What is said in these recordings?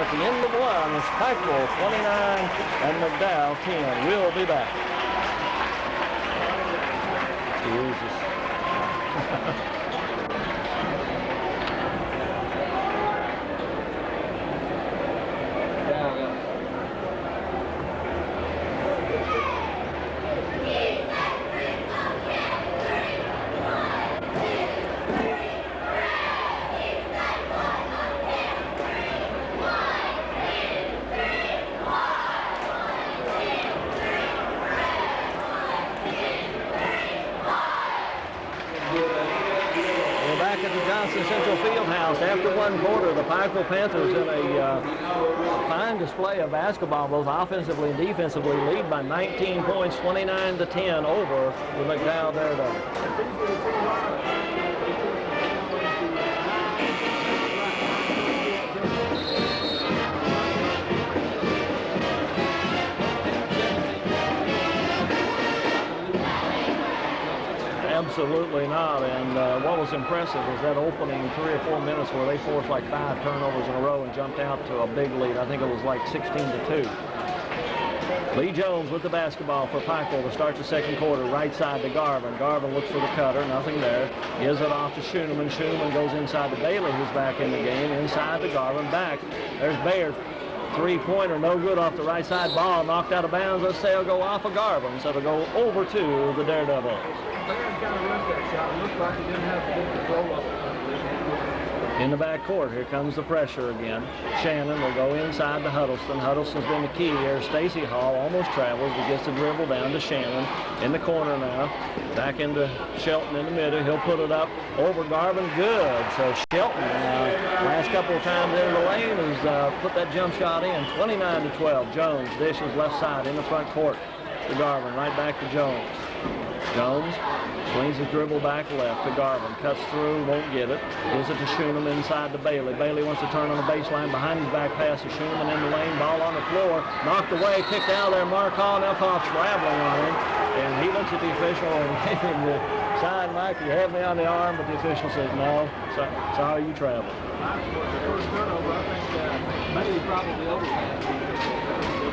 at the end of one. It's Pikeville 29 and McDowell 10. We'll be back. Jesus. Central Fieldhouse. After one quarter, the Pikeville Panthers in a fine display of basketball, both offensively and defensively, lead by 19 points, 29 to 10 over the McDowell Daredevils. Absolutely not, and what was impressive was that opening 3 or 4 minutes where they forced like 5 turnovers in a row and jumped out to a big lead. I think it was like 16 to 2. Lee Jones with the basketball for Pikeville to start the second quarter. Right side to Garvin. Garvin looks for the cutter, nothing there. Gives it off to Schooneman. Schooneman goes inside to Bailey, who's back in the game. Inside to Garvin, back. There's Bayard. Three-pointer, no good off the right side. Ball knocked out of bounds. Let's say it'll go off of Garvin, so it'll go over to the Daredevils. In the back court, here comes the pressure again. Shannon will go inside to Huddleston. Huddleston's been the key here. Stacy Hall almost travels, but gets the dribble down to Shannon. In the corner now. Back into Shelton in the middle. He'll put it up over Garvin. Good. So Shelton, last couple of times in the lane, has put that jump shot in. 29 to 12. Jones dishes left side in the front court to Garvin. Right back to Jones. Jones swings his dribble back left to Garvin. Cuts through, won't get it. Gives it to Schooneman inside to Bailey. Bailey wants to turn on the baseline. Behind his back pass to Schooneman in the lane. Ball on the floor. Knocked away. Kicked out there. Mark Hall now called traveling on him. And he looks at the official and gave him the sign, Mike, you have me on the arm, but the official says, no, sorry, you travel.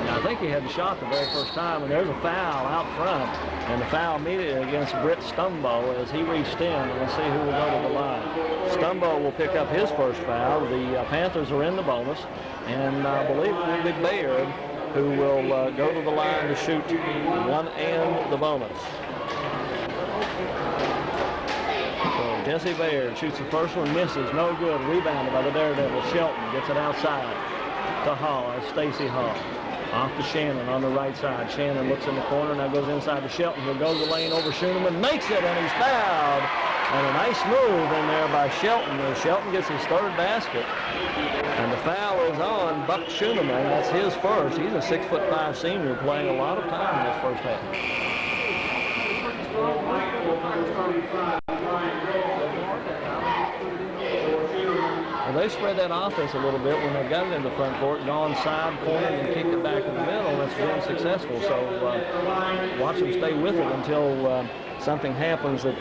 I think he had the shot the very first time, and there's a foul out front, and the foul immediately against Britt Stumbo as he reached in, and let's see who will go to the line. Stumbo will pick up his first foul. The Panthers are in the bonus, and I believe it will be Bayard who will go to the line to shoot one and the bonus. So Jesse Bayard shoots the first one, misses, no good. Rebounded by the Daredevil. Shelton gets it outside to Hall. That's Stacy Hall. Off to Shannon on the right side. Shannon looks in the corner, now goes inside to Shelton. He'll go the lane over Schooneman, makes it, and he's fouled. And a nice move in there by Shelton. Shelton gets his third basket. And the foul is on Buck Schooneman. That's his first. He's a 6'5" senior playing a lot of time in this first half. Well, they spread that offense a little bit when they got it in the front court, gone side corner and kicked it back in the middle, and it's been successful. So watch them stay with it until something happens that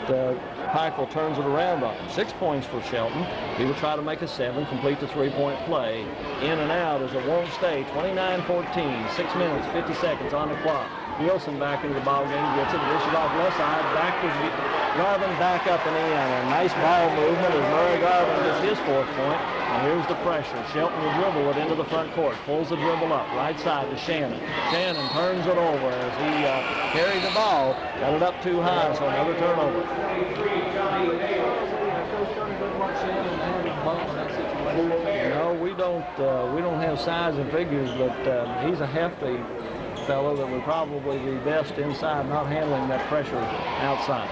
Pikeville turns it around on. 6 points for Shelton. He will try to make a 7, complete the three-point play. In and out as it won't stay. 29-14, 6 minutes, 50 seconds on the clock. Wilson back into the ball game, gets it, dishes off left side, back to Garvin, back up and in. A nice ball movement as Murray Garvin gets his 4th point. And here's the pressure. Shelton will dribble it into the front court, pulls the dribble up, right side to Shannon. Shannon turns it over as he carried the ball, got it up too high, so another turnover. No, we don't have size and figures, but he's a hefty fellow that would probably be best inside, not handling that pressure outside.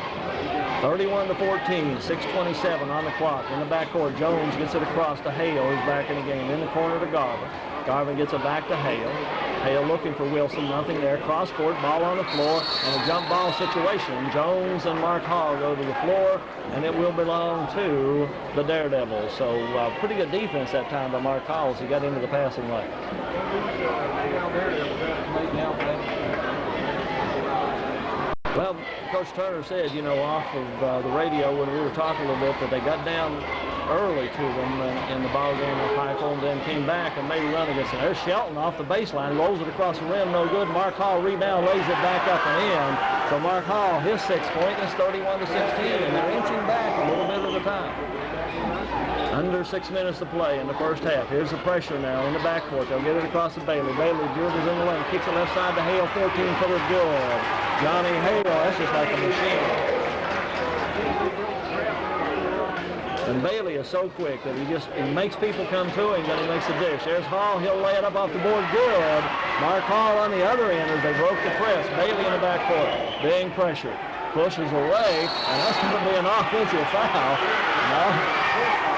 31-14, 6:27 on the clock. In the backcourt, Jones gets it across to Hale, who's back in the game. In the corner to Garvin. Garvin gets it back to Hale. Hale looking for Wilson, nothing there. Cross court, ball on the floor, and a jump ball situation. Jones and Mark Hall go to the floor, and it will belong to the Daredevils. So pretty good defense that time by Mark Hall as he got into the passing lane. Well, Coach Turner said, you know, off of the radio when we were talking a little bit, that they got down early to them in the ball game at Pikeville, and then came back and made a run against them. There's Shelton off the baseline, rolls it across the rim, no good. Mark Hall rebound, lays it back up and in. So Mark Hall, his 6th point is 31-16, and they're inching back a little bit at a time. Under 6 minutes to play in the first half. Here's the pressure now in the backcourt. They'll get it across to Bailey. Bailey dribbles in the lane, kicks it left side to Hale, 14-footer good. Johnny Hale, that's just like a machine. And Bailey is so quick that he makes people come to him, that he makes the dish. There's Hall, he'll lay it up off the board, good. Mark Hall on the other end as they broke the press. Bailey in the backcourt, being pressured. Pushes away, and that's going to be an offensive foul. No.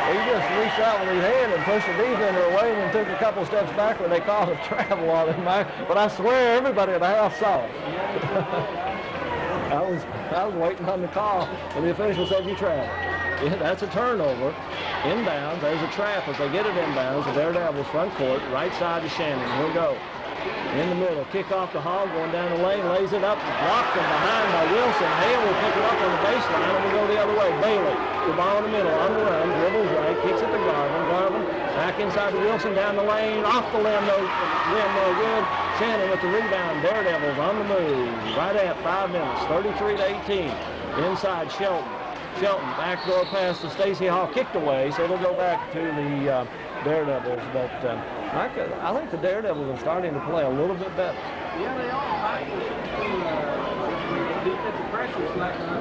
He just reached out with his hand and pushed the defender away and then took a couple steps backward. They called a travel on him, but I swear everybody at the house saw it. I was waiting on the call, and the official said you traveled. Yeah, that's a turnover. Inbounds, there's a trap as they get it inbounds. The Daredevils front court, right side to Shannon. He'll go. In the middle, kick off the Hall, going down the lane, lays it up, blocked from behind by Wilson. Hale will pick it up on the baseline, and we'll go the other way. Bailey, the ball in the middle, on the run, dribbles right, kicks it to Garvin. Garvin back inside to Wilson, down the lane, off the rim, no good. Shannon with the rebound. Daredevils on the move, right at 5 minutes, 33-18. Inside Shelton. Shelton, backdoor pass to Stacy Hall, kicked away, so it'll go back to the Daredevils. But I think the Daredevils are starting to play a little bit better. Yeah, they are. Defensive pressure is slacking up.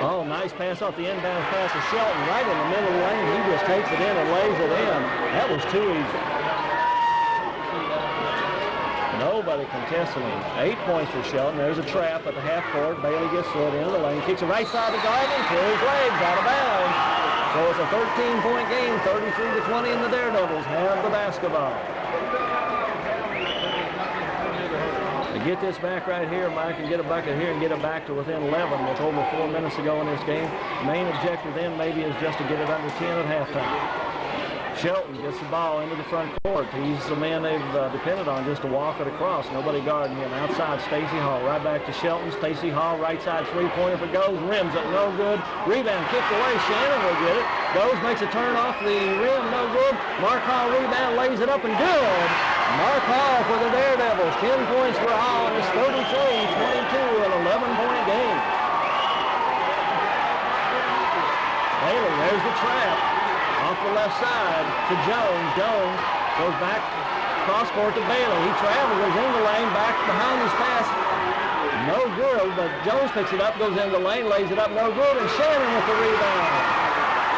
Oh, nice pass off the inbound pass to Shelton, right in the middle of the lane. He just takes it in and lays it in. That was too easy. Nobody contesting him. 8 points for Shelton. There's a trap at the half court. Bailey gets through it into the lane. Kicks it right side to Garvin. Clears legs out of bounds. So it's a 13-point game. 33-20, and the Daredevils have the basketball. To get this back right here, Mike, and get a bucket here and get it back to within 11 with over 4 minutes to go in this game. Main objective then maybe is just to get it under 10 at halftime. Shelton gets the ball into the front court. He's the man they've depended on just to walk it across. Nobody guarding him. Outside, Stacy Hall. Right back to Shelton. Stacy Hall, right side three-pointer for goes. Rims it, no good. Rebound kicked away. Shannon will get it. Goes, makes a turn off the rim, no good. Mark Hall rebound, lays it up and good. Mark Hall for the Daredevils. 10 points for Hall, and it's 33-22, an 11-point game. Bailey, there's the trap. Off the left side to Jones. Jones goes back cross court to Bailey. He travels, goes in the lane, back behind his pass. No good, but Jones picks it up, goes in the lane, lays it up, no good, and Shannon with the rebound.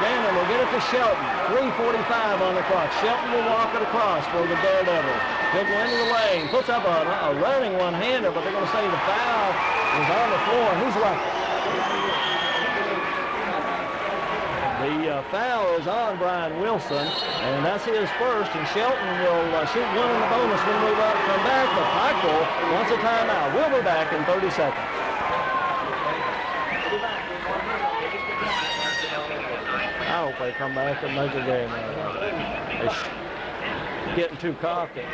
Shannon will get it to Shelton. 3:45 on the clock. Shelton will walk it across for the Daredevils. He'll go into the lane, puts up a running one-hander, but they're going to say the foul is on the floor, and he's lucky. The foul is on Brian Wilson, and that's his first, and Shelton will shoot one in the bonus when we come back, but Pikeville wants a timeout. We'll be back in 30 seconds. I hope they come back and make a game out of it. They're getting too cocky.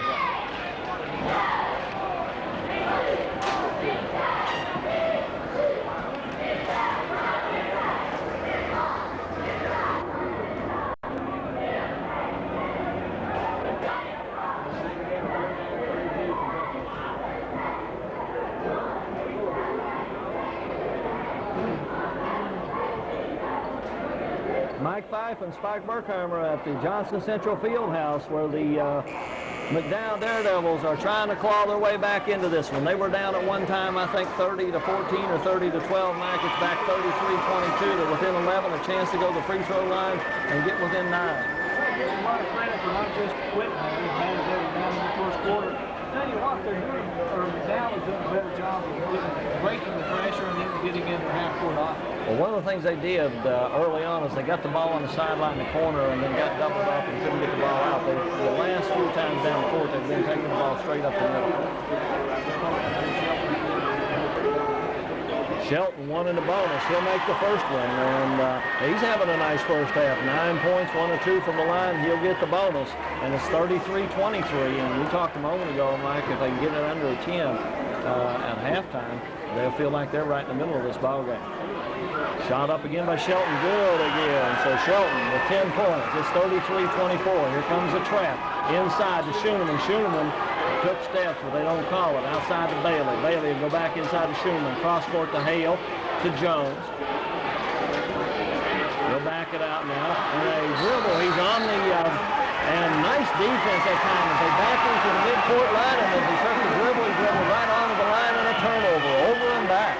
Mike Fife and Spike Burkheimer at the Johnson Central Fieldhouse, where the McDowell Daredevils are trying to claw their way back into this one. They were down at one time, I think, 30-14 or 30-12. Mike, it's back 33-22. They're within 11, a chance to go to the free throw line and get within 9. There's a lot of credit for not just quitting. They managed everything down in the first quarter. Tell you what, they're doing, or McDowell is doing a better job of breaking the pressure and then getting into half-court offense. Well, one of the things they did early on is they got the ball on the sideline in the corner and then got doubled up and couldn't get the ball out. The last few times down the court, they've been taking the ball straight up the middle. Shelton won in the bonus. He'll make the first one, and he's having a nice first half. 9 points, 1 of 2 from the line. He'll get the bonus, and it's 33-23. And we talked a moment ago, Mike, if they can get it under 10 at halftime, they'll feel like they're right in the middle of this ball game. Shot up again by Shelton, good again. So Shelton with 10 points. It's 33-24. Here comes the trap inside to Schooneman. Schooneman took steps, but they don't call it. Outside to Bailey. Bailey will go back inside to Schooneman. Cross court to Hale to Jones. He'll back it out now. And a dribble. He's on the and nice defense that time. As they back into the midcourt line, and as he took the dribble, he dribbled right onto the line and a turnover. Over and back.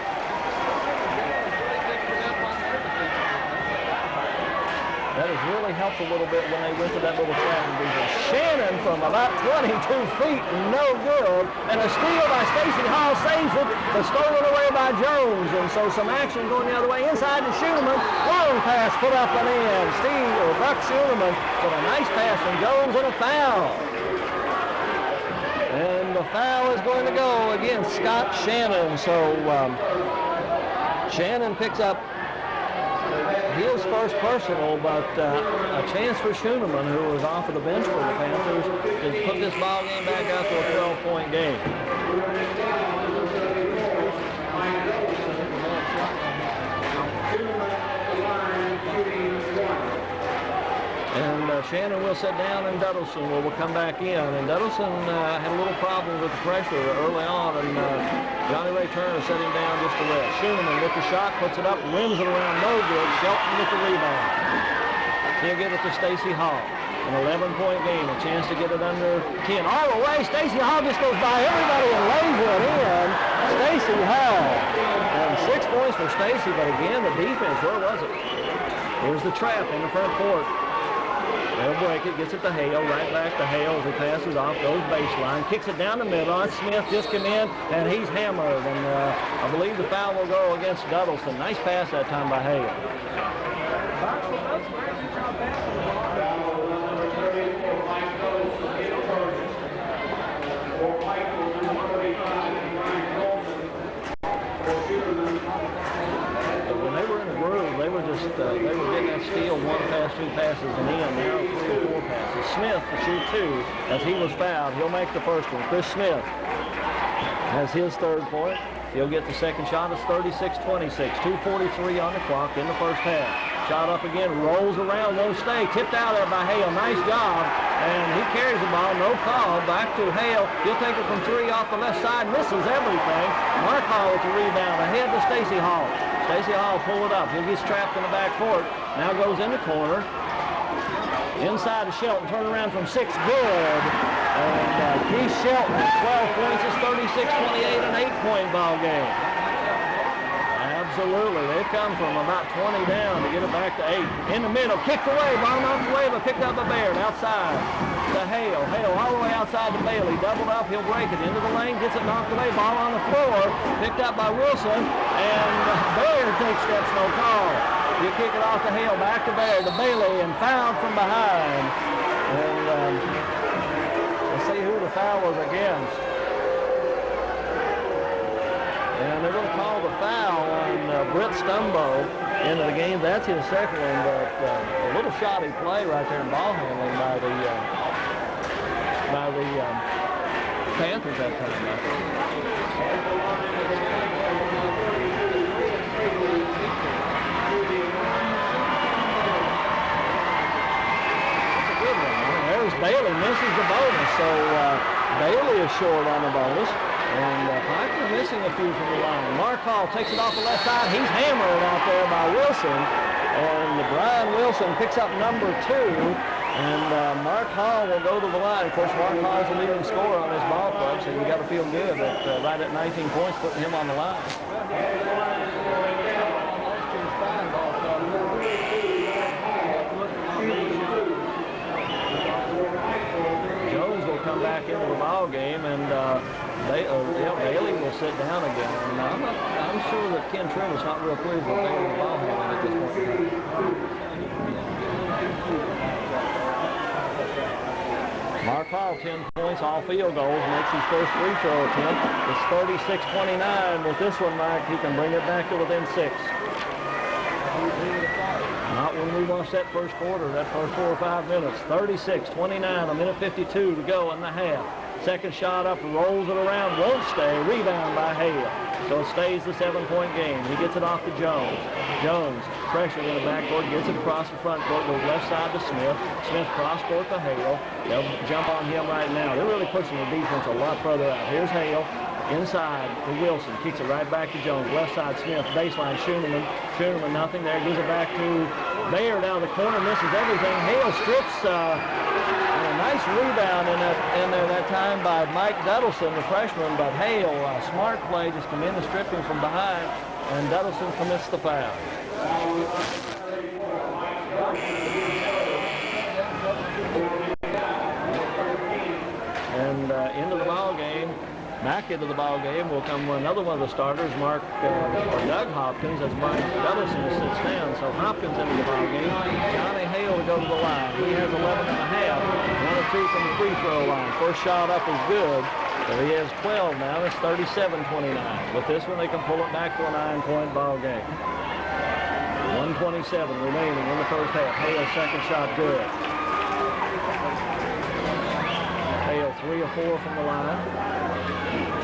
That has really helped a little bit when they went to that little trapping defense. Shannon from about 22 feet, no good. And a steal by Stacy Hall saves it, but stolen away by Jones. And so some action going the other way. Inside to Schooneman. Long pass put up and in. Buck Schooneman with a nice pass from Jones and a foul. And the foul is going to go against Scott Shannon. So Shannon picks up his first personal, but a chance for Schooneman, who was off of the bench for the Panthers, to put this ball game back out to a 12-point game. And Shannon will sit down, and Duddleson will come back in. And Duddleson had a little problem with the pressure early on, and Johnny Ray Turner set him down just a rest. Schooneman with the shot, puts it up, rims it around, no good. Shelton with the rebound. He'll give it to Stacy Hall. An 11-point game, a chance to get it under 10. All the way, Stacy Hall just goes by everybody and lays it in. Stacy Hall. And 6 points for Stacy, but again, the defense, where was it? Here's the trap in the front court. They'll break it, gets it to Hale, right back to Hale as he passes off, goes baseline, kicks it down the middle. Smith just came in, and he's hammered. And I believe the foul will go against Duddleson. Nice pass that time by Hale. When they were in a groove, they were getting that steal, 1 pass, 2 passes, and in. Now 3 or 4 passes. Smith to shoot 2 as he was fouled. He'll make the first one. Chris Smith has his 3rd point. He'll get the second shot. It's 36-26. 2:43 on the clock in the first half. Shot up again, rolls around, won't stay. Tipped out there by Hale. Nice job. And he carries the ball, no call. Back to Hale. He'll take it from 3 off the left side. Misses everything. Mark Hall with the rebound. Ahead to Stacy Hall. Stacy Hall pull it up. He gets trapped in the back court. Now goes in the corner. Inside to Shelton. Turn around from 6. Good. And Keith Shelton, 12 points. It's 36-28, an 8-point ball game. Absolutely. They've come from about 20 down to get it back to 8. In the middle. Kicked away. Ball knocked away, but picked up by Baird. Outside to Hale. Hale all the way outside to Bailey. Doubled up. He'll break it into the lane. Gets it knocked away. Ball on the floor. Picked up by Wilson. And Baird takes steps, no call. You kick it off to Hale. Back to Baird. To Bailey. And fouled from behind. And let's see who the foul was against. And they're going to call the foul on Britt Stumbo into the game. That's his second one, but a little shoddy play right there in ball handling by the Panthers that time. That's a good one. There's Bailey, misses the bonus, so Bailey is short on the bonus. And Piper missing a few from the line. Mark Hall takes it off the left side. He's hammered out there by Wilson. And Brian Wilson picks up number 2. And Mark Hall will go to the line. Of course, Mark Hall is the leading scorer on this ball club, so you got to feel good that right at 19 points, putting him on the line. Jones will come back into the ball game, and Bailey will sit down again. And I'm sure that Ken Trim is not real pleased with Bailey's ball handling at this point in time. Mark Hall, 10 points, all field goals, makes his first free throw attempt. It's 36-29. With this one, Mike, he can bring it back to within 6. Not when we watched that first quarter, that first 4 or 5 minutes. 36-29, a minute 52 to go in the half. Second shot up, rolls it around, won't stay. Rebound by Hale. So it stays the 7-point game. He gets it off to Jones. Jones, pressure in the backcourt, gets it across the front court, goes left side to Smith. Smith cross court to Hale. They'll jump on him right now. They're really pushing the defense a lot further out. Here's Hale. Inside to Wilson. Kicks it right back to Jones. Left side Smith. Baseline Schooneman. Schooneman nothing there. Gives it back to Bayer down the corner. Misses everything. Hale strips. A nice rebound in there that time by Mike Duddleson, the freshman. But Hale, smart play, just come in and strip him from behind. And Duddleson commits the foul. And into the ball game. Back into the ball game will come another one of the starters, Doug Hopkins, as Mike Duddleson sits down. So Hopkins into the ball game. Johnny Hale to go to the line. He has 11 and a half. 1 or 2 from the free throw line. First shot up is good. So he has 12 now. It's 37-29. With this one, they can pull it back to a 9-point ball game. 1:27 remaining in the first half. Hale's second shot good. Hale 3 or 4 from the line.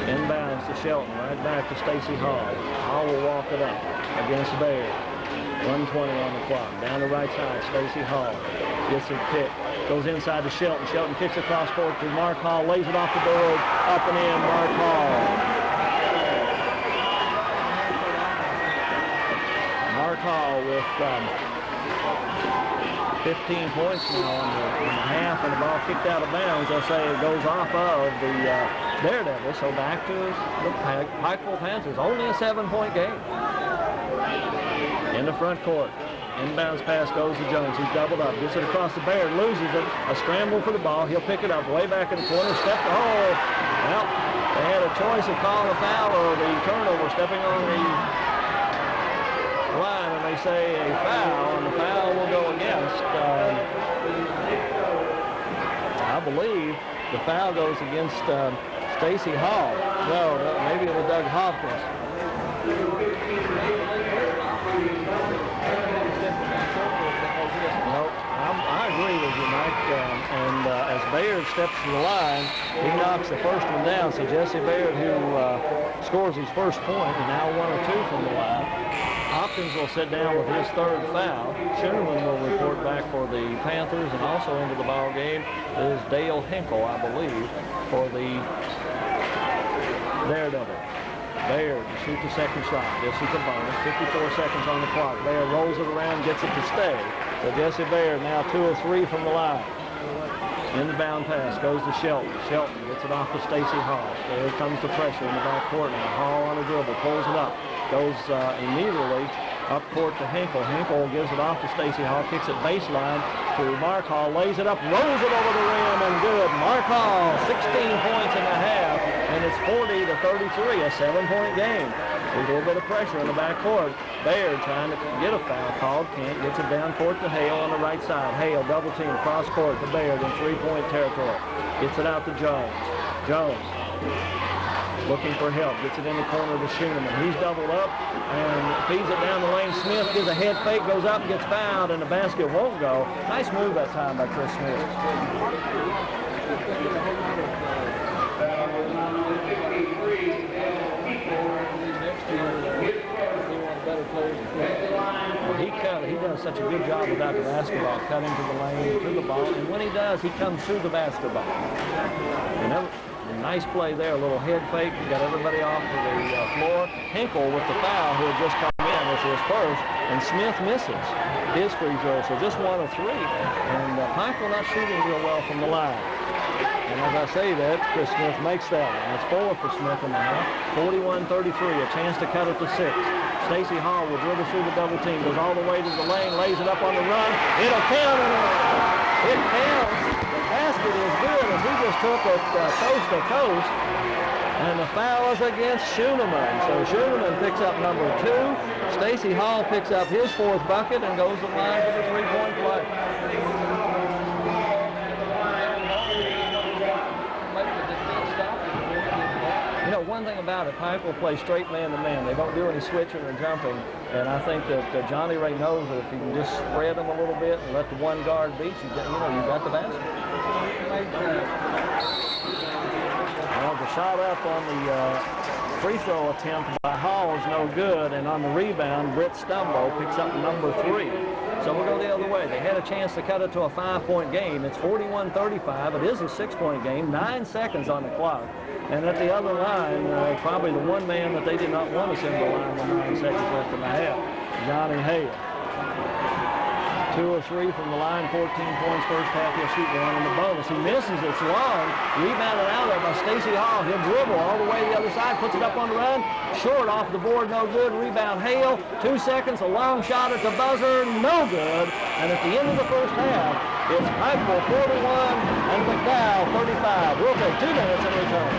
Inbounds to Shelton, right back to Stacy Hall. Hall will walk it up against Baird. 1:20 on the clock. Down the right side, Stacy Hall gets it pick. Goes inside to Shelton. Shelton kicks across court to Mark Hall. Lays it off the board. Up and in, Mark Hall. Mark Hall with 15 points now in the half, and the ball kicked out of bounds. They'll say it goes off of the Daredevil, so back to the Pikeville Panthers. Only a 7-point game. In the front court. Inbounds pass goes to Jones. He's doubled up. Gets it across the Baird. Loses it. A scramble for the ball. He'll pick it up way back in the corner. Well, they had a choice of calling a foul or the turnover, stepping on the line, and they say a foul, and the foul will go against. I believe the foul goes against Stacy Hall. No, maybe it was Doug Hopkins. No, I agree with you, Mike. And as Baird steps to the line, he knocks the first one down. So Jesse Baird, who scores his first point, and now 1 or 2 from the line. Hopkins will sit down with his third foul. Schooneman will report back for the Panthers, and also into the ball game is Dale Hinkle, I believe, for the Daredevil. Baird to shoot the second shot. This is the bonus. 54 seconds on the clock. Baird rolls it around, gets it to stay. So Jesse Baird now 2 or 3 from the line. Inbound pass goes to Shelton. Shelton gets it off to Stacy Hall. There comes the pressure in the back court now. Hall on a dribble, pulls it up. Goes immediately up court to Hinkle. Hinkle gives it off to Stacy Hall, kicks it baseline to Mark Hall, lays it up, rolls it over the rim, and good. Mark Hall, 16 points and a half, and it's 40-33, a 7-point game. There's a little bit of pressure in the back court. Baird trying to get a foul called, can't, gets it down court to Hale on the right side. Hale double team, cross court to Baird in 3-point territory. Gets it out to Jones. Jones looking for help, gets it in the corner to Schooneman. He's doubled up and feeds it down the lane. Smith gives a head fake, goes up and gets fouled, and the basket won't go. Nice move that time by Chris Smith. He does such a good job without the basketball, cutting to the lane, to the ball, and when he does, he comes through the basketball. And a nice play there, a little head fake, got everybody off of the floor. Hinkle with the foul, who had just come in, was his first, and Smith misses his free throw, so just 1 of 3. And Pikeville not shooting real well from the line. And as I say that, Chris Smith makes that one. It's 4 for Smith in the half. 41-33, a chance to cut it to 6. Stacy Hall will dribble through the double team, goes all the way to the lane, lays it up on the run. It'll count, and it counts. The basket is good as he just took it coast to coast. And the foul is against Schooneman. So Schooneman picks up number 2. Stacy Hall picks up his 4th bucket and goes to the line for the 3-point play. about it. Pike will play straight man-to-man. They don't do any switching or jumping. And I think that Johnny Ray knows that if he can just spread them a little bit and let the one guard beat you, you've got the basket. Well, the shot up on the free throw attempt by Hall is no good, and on the rebound, Britt Stumbo picks up number 3. So we'll go the other way. They had a chance to cut it to a 5-point game. It's 41-35. It is a 6-point game, 9 seconds on the clock. And at the other line, probably the one man that they did not want to send to the line with 9 seconds left in the half, Johnny Hale. 2 or 3 from the line, 14 points first half. He'll shoot one in the bonus. He misses. It's long. Rebounded out there by Stacey Hall. He'll dribble all the way to the other side. Puts it up on the run. Short off the board. No good. Rebound Hale. 2 seconds. A long shot at the buzzer. No good. And at the end of the first half, it's Pikeville 41 and McDowell 35. We'll take 2 minutes and return.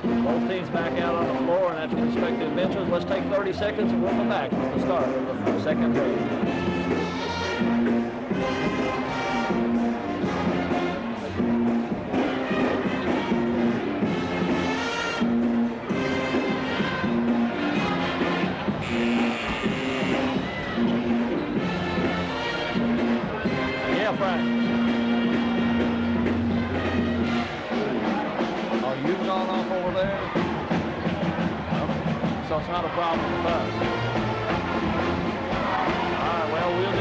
Both teams back out on the floor and at the respective benches. Let's take 30 seconds and we'll come back with the start of the second period. Yeah, Frank. You've gone off over there? So it's not a problem with us. All right, well, we'll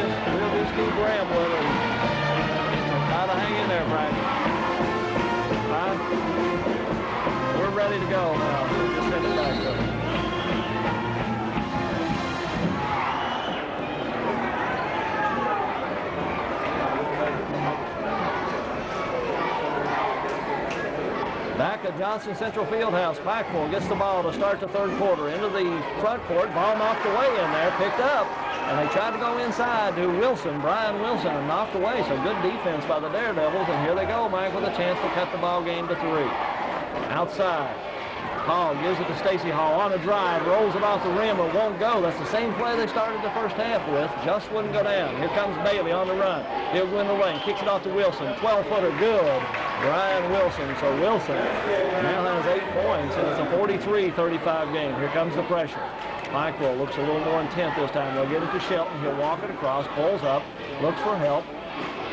just keep rambling and try to hang in there, Frank. All right? We're ready to go now. We'll just send it back to them. Back at Johnson Central Fieldhouse, Pikeville gets the ball to start the third quarter. Into the front court, ball knocked away in there, picked up, and they tried to go inside to Wilson, Brian Wilson, and knocked away. So good defense by the Daredevils, and here they go, Mike, with a chance to cut the ball game to 3. Outside, Hall gives it to Stacey Hall on a drive, rolls it off the rim, but won't go. That's the same play they started the first half with, just wouldn't go down. Here comes Bailey on the run. He'll go in the lane, kicks it off to Wilson, 12-footer, good. Brian Wilson. So Wilson now has 8 points, and it's a 43-35 game. Here comes the pressure. Pikeville looks a little more intent this time. They'll get it to Shelton. He'll walk it across, pulls up, looks for help.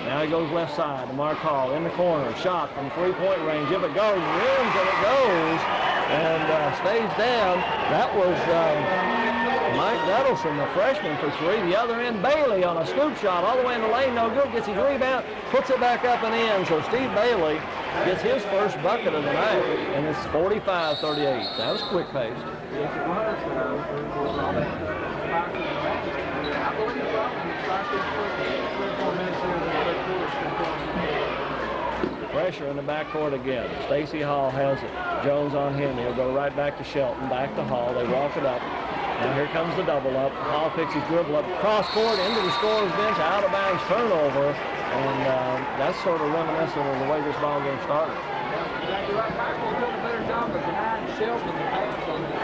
Now he goes left side to Mark Hall in the corner. Shot from 3-point range. If it goes, rims, and it goes, and stays down. That was Mike Nettleson, the freshman, for 3. The other end, Bailey on a scoop shot all the way in the lane. No good. Gets his rebound, puts it back up and in. So Steve Bailey gets his first bucket of the night, and it's 45-38. That was quick paced. Yes, it was. Pressure in the backcourt again. Stacey Hall has it. Jones on him. He'll go right back to Shelton, back to Hall. They walk it up. Now here comes the double up. Hall picks his dribble up, cross court, into the scorer's bench, out of bounds turnover. And that's sort of reminiscent of the way this ball game started. Exactly right. Pikeville doing a better job of denying Shelton the pass on this.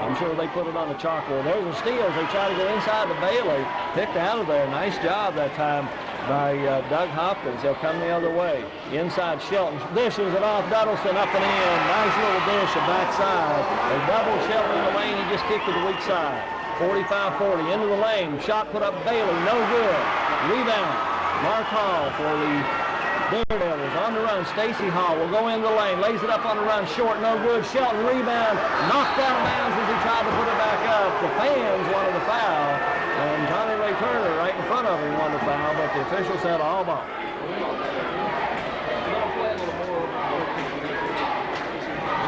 I'm sure they put it on the chalkboard. There's the steals. They try to go inside to Bailey. Picked out of there. Nice job that time by Doug Hopkins. They'll come the other way. Inside Shelton. Dishes it off. Duddleston up and in. Nice little dish, a backside. They doubled Shelton in the lane. He just kicked to the weak side. 45-40. Into the lane. Shot put up Bailey. No good. Rebound. Mark Hall for the Daredevils. On the run. Stacey Hall will go in the lane. Lays it up on the run. Short. No good. Shelton rebound. Knocked out of bounds as he tried to put it back up. The fans wanted to foul. And Johnny Ray Turner right in front of him wanted to foul, but the official said all ball.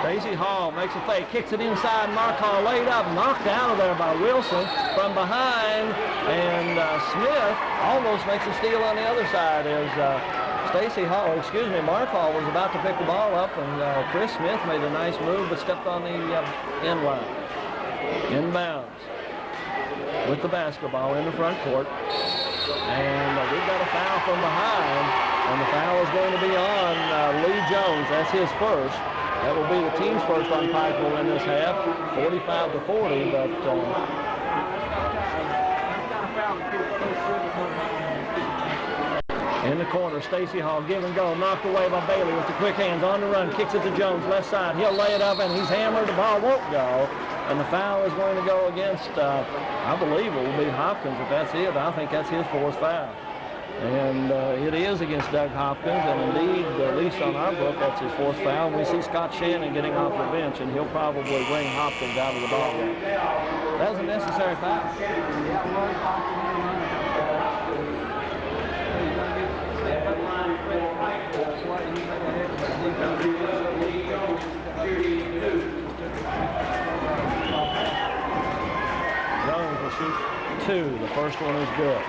Stacey Hall makes a fake, kicks it inside. Mark Hall laid up, knocked out of there by Wilson from behind. And Smith almost makes a steal on the other side as Mark Hall was about to pick the ball up, and Chris Smith made a nice move but stepped on the end line. Inbounds with the basketball in the front court. And we've got a foul from behind, and the foul is going to be on Lee Jones. That's his first. That will be the team's first on Pikeville in this half, 45-40, but in the corner, Stacy Hall, give and go, knocked away by Bailey with the quick hands, on the run, kicks it to Jones, left side. He'll lay it up, and he's hammered. The ball won't go, and the foul is going to go against, I believe it will be Hopkins. If that's it, I think that's his fourth foul. And it is against Doug Hopkins, and indeed, at least on our book, that's his fourth foul. And we see Scott Shannon getting off the bench, and he'll probably bring Hopkins out of the ball game. That was a necessary foul. Jones will shoot 2. The first one is good.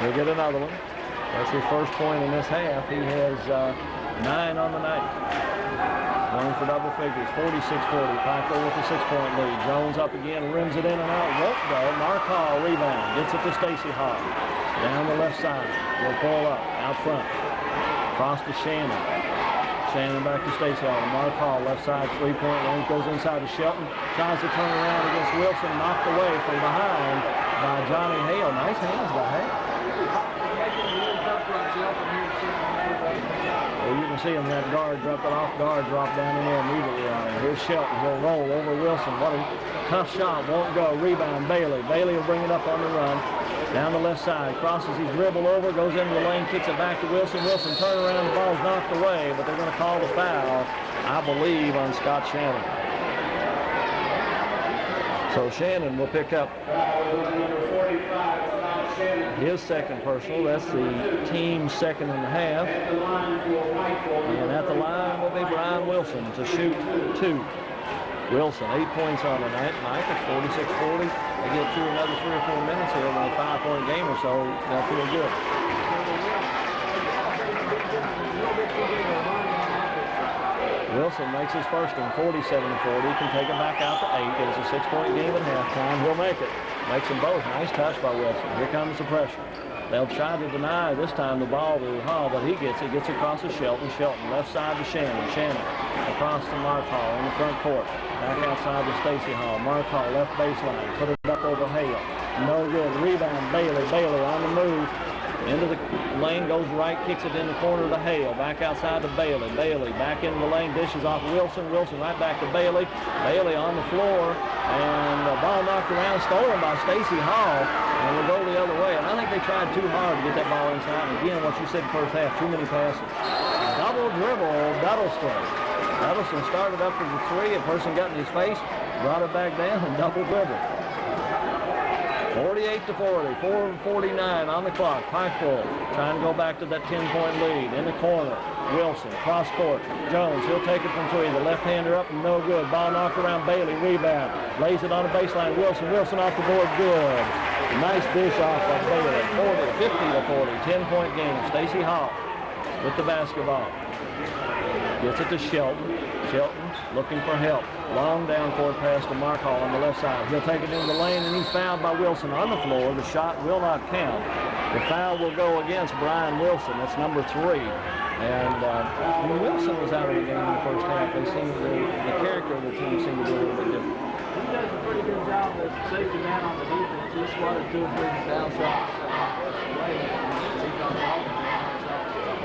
He'll get another one. That's his first point in this half. He has 9 on the night. Going for double figures, 46-40. Pikeville with a 6-point lead. Jones up again, rims it in and out. Won't go. Mark Hall rebound. Gets it to Stacy Hall. Down the left side. He'll pull up. Out front. Across to Shannon. Shannon back to Stacy Hall. Mark Hall, left side, 3-point range. Goes inside to Shelton. Tries to turn around against Wilson. Knocked away from behind by Johnny Hale. Nice hands by Hale. Well, you can see him, that guard dropped it off guard, dropped down in there immediately on him. Here's Shelton. He'll roll over Wilson. What a tough shot. Won't go. Rebound, Bailey. Bailey will bring it up on the run. Down the left side. Crosses his dribble over. Goes into the lane. Kicks it back to Wilson. Wilson turn around. The ball's knocked away, but they're going to call the foul, I believe, on Scott Shannon. So Shannon will pick up his second personal. That's the team's second in the half. And at the line will be Brian Wilson to shoot 2. Wilson, 8 points on the night. Mike, it's 46-40. They get through another 3 or 4 minutes here in a 5-point game or so. They'll feel good. Wilson makes his first one, 47-40. He can take it back out to 8. It was a 6-point game at halftime. He'll make it. Makes them both. Nice touch by Wilson. Here comes the pressure. They'll try to deny this time the ball to Hall, but he gets it. Gets across to Shelton. Shelton left side to Shannon. Shannon across to Mark Hall in the front court. Back outside to Stacy Hall. Mark Hall left baseline. Put it up over Hale. No good. Rebound Bailey. Bailey on the move. Into the lane, goes right, kicks it in the corner to Hale. Back outside to Bailey. Bailey back into the lane, dishes off Wilson. Wilson right back to Bailey. Bailey on the floor, and the ball knocked around, stolen by Stacy Hall, and will go the other way. And I think they tried too hard to get that ball inside. And again, what you said first half, too many passes. Double dribble, Duddleston. Duddleston started up for the 3. A person got in his face, brought it back down, and double dribble. 48-40, 4:49 on the clock. Pikeville trying to go back to that 10-point lead. In the corner, Wilson, cross court. Jones, he'll take it from 3. The left-hander up and no good. Ball knocked around Bailey, rebound. Lays it on the baseline. Wilson off the board, good. Nice dish off by Bailey. 50-40, 10-point game. Stacy Hall with the basketball. Gets it to Shelton. Shelton looking for help. Long down court pass to Mark Hall on the left side. He'll take it into the lane, and he's fouled by Wilson on the floor. The shot will not count. The foul will go against Brian Wilson. That's number 3. And when Wilson was out of the game in the first half, they seemed the character of the team seemed to be a little bit different. He does a pretty good job as safety man on the defense. He swatted 2 or 3 foul shots.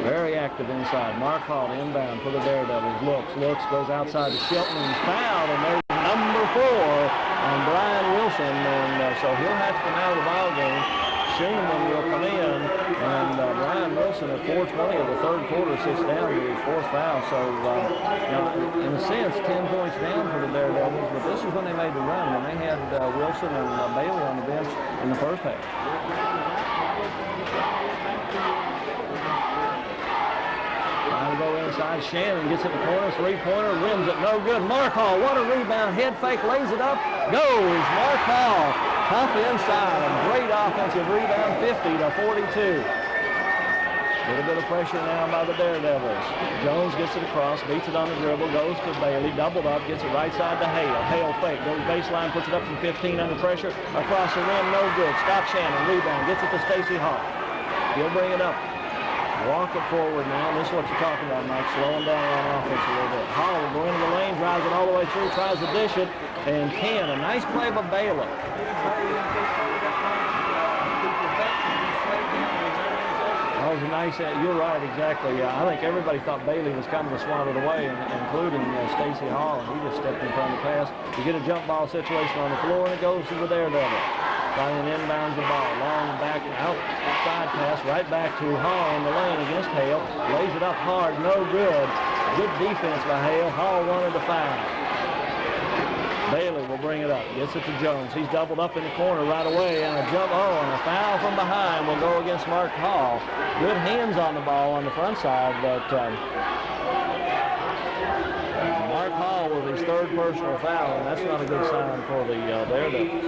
Very active inside. Mark Hall inbound for the Daredevils. Looks, goes outside to Shelton, and he's fouled, and there's number 4 on Brian Wilson, and so he'll have to come out of the ball game. Schumann will come in, and Brian Wilson at 4:20 of the third quarter sits down with his 4th foul. So, now, in a sense, 10 points down for the Daredevils, but this is when they made the run, when they had Wilson and Bailey on the bench in the first half. Trying to go inside. Shannon gets it in the corner. 3-pointer. Rims it. No good. Mark Hall. What a rebound. Head fake. Lays it up. Goes. Mark Hall. Tough inside. A great offensive rebound. 50-42. Little bit of pressure now by the Daredevils. Jones gets it across. Beats it on the dribble. Goes to Bailey. Doubled up. Gets it right side to Hale. Hale fake. Goes baseline. Puts it up from 15 under pressure. Across the rim. No good. Scott Shannon. Rebound. Gets it to Stacy Hall. He'll bring it up. Walk it forward now. This is what you're talking about, Mike. Slowing down on offense a little bit. Hall will go into the lane, drives it all the way through, tries to dish it, and can. A nice play by Bailey. That was a nice, you're right, exactly. I think everybody thought Bailey was coming to swat it away, including Stacy Hall, and he just stepped in front of the pass. You get a jump ball situation on the floor, and it goes to the daredevil. Trying inbounds the ball, long back, outside pass, right back to Hall in the lane against Hale. Lays it up hard, no good. Good defense by Hale. Hall wanted the foul. Bailey will bring it up, gets it to Jones. He's doubled up in the corner right away, and a jump, and a foul from behind will go against Mark Hall. Good hands on the ball on the front side, but Mark Hall with his third personal foul, and that's not a good sign for the Daredevils.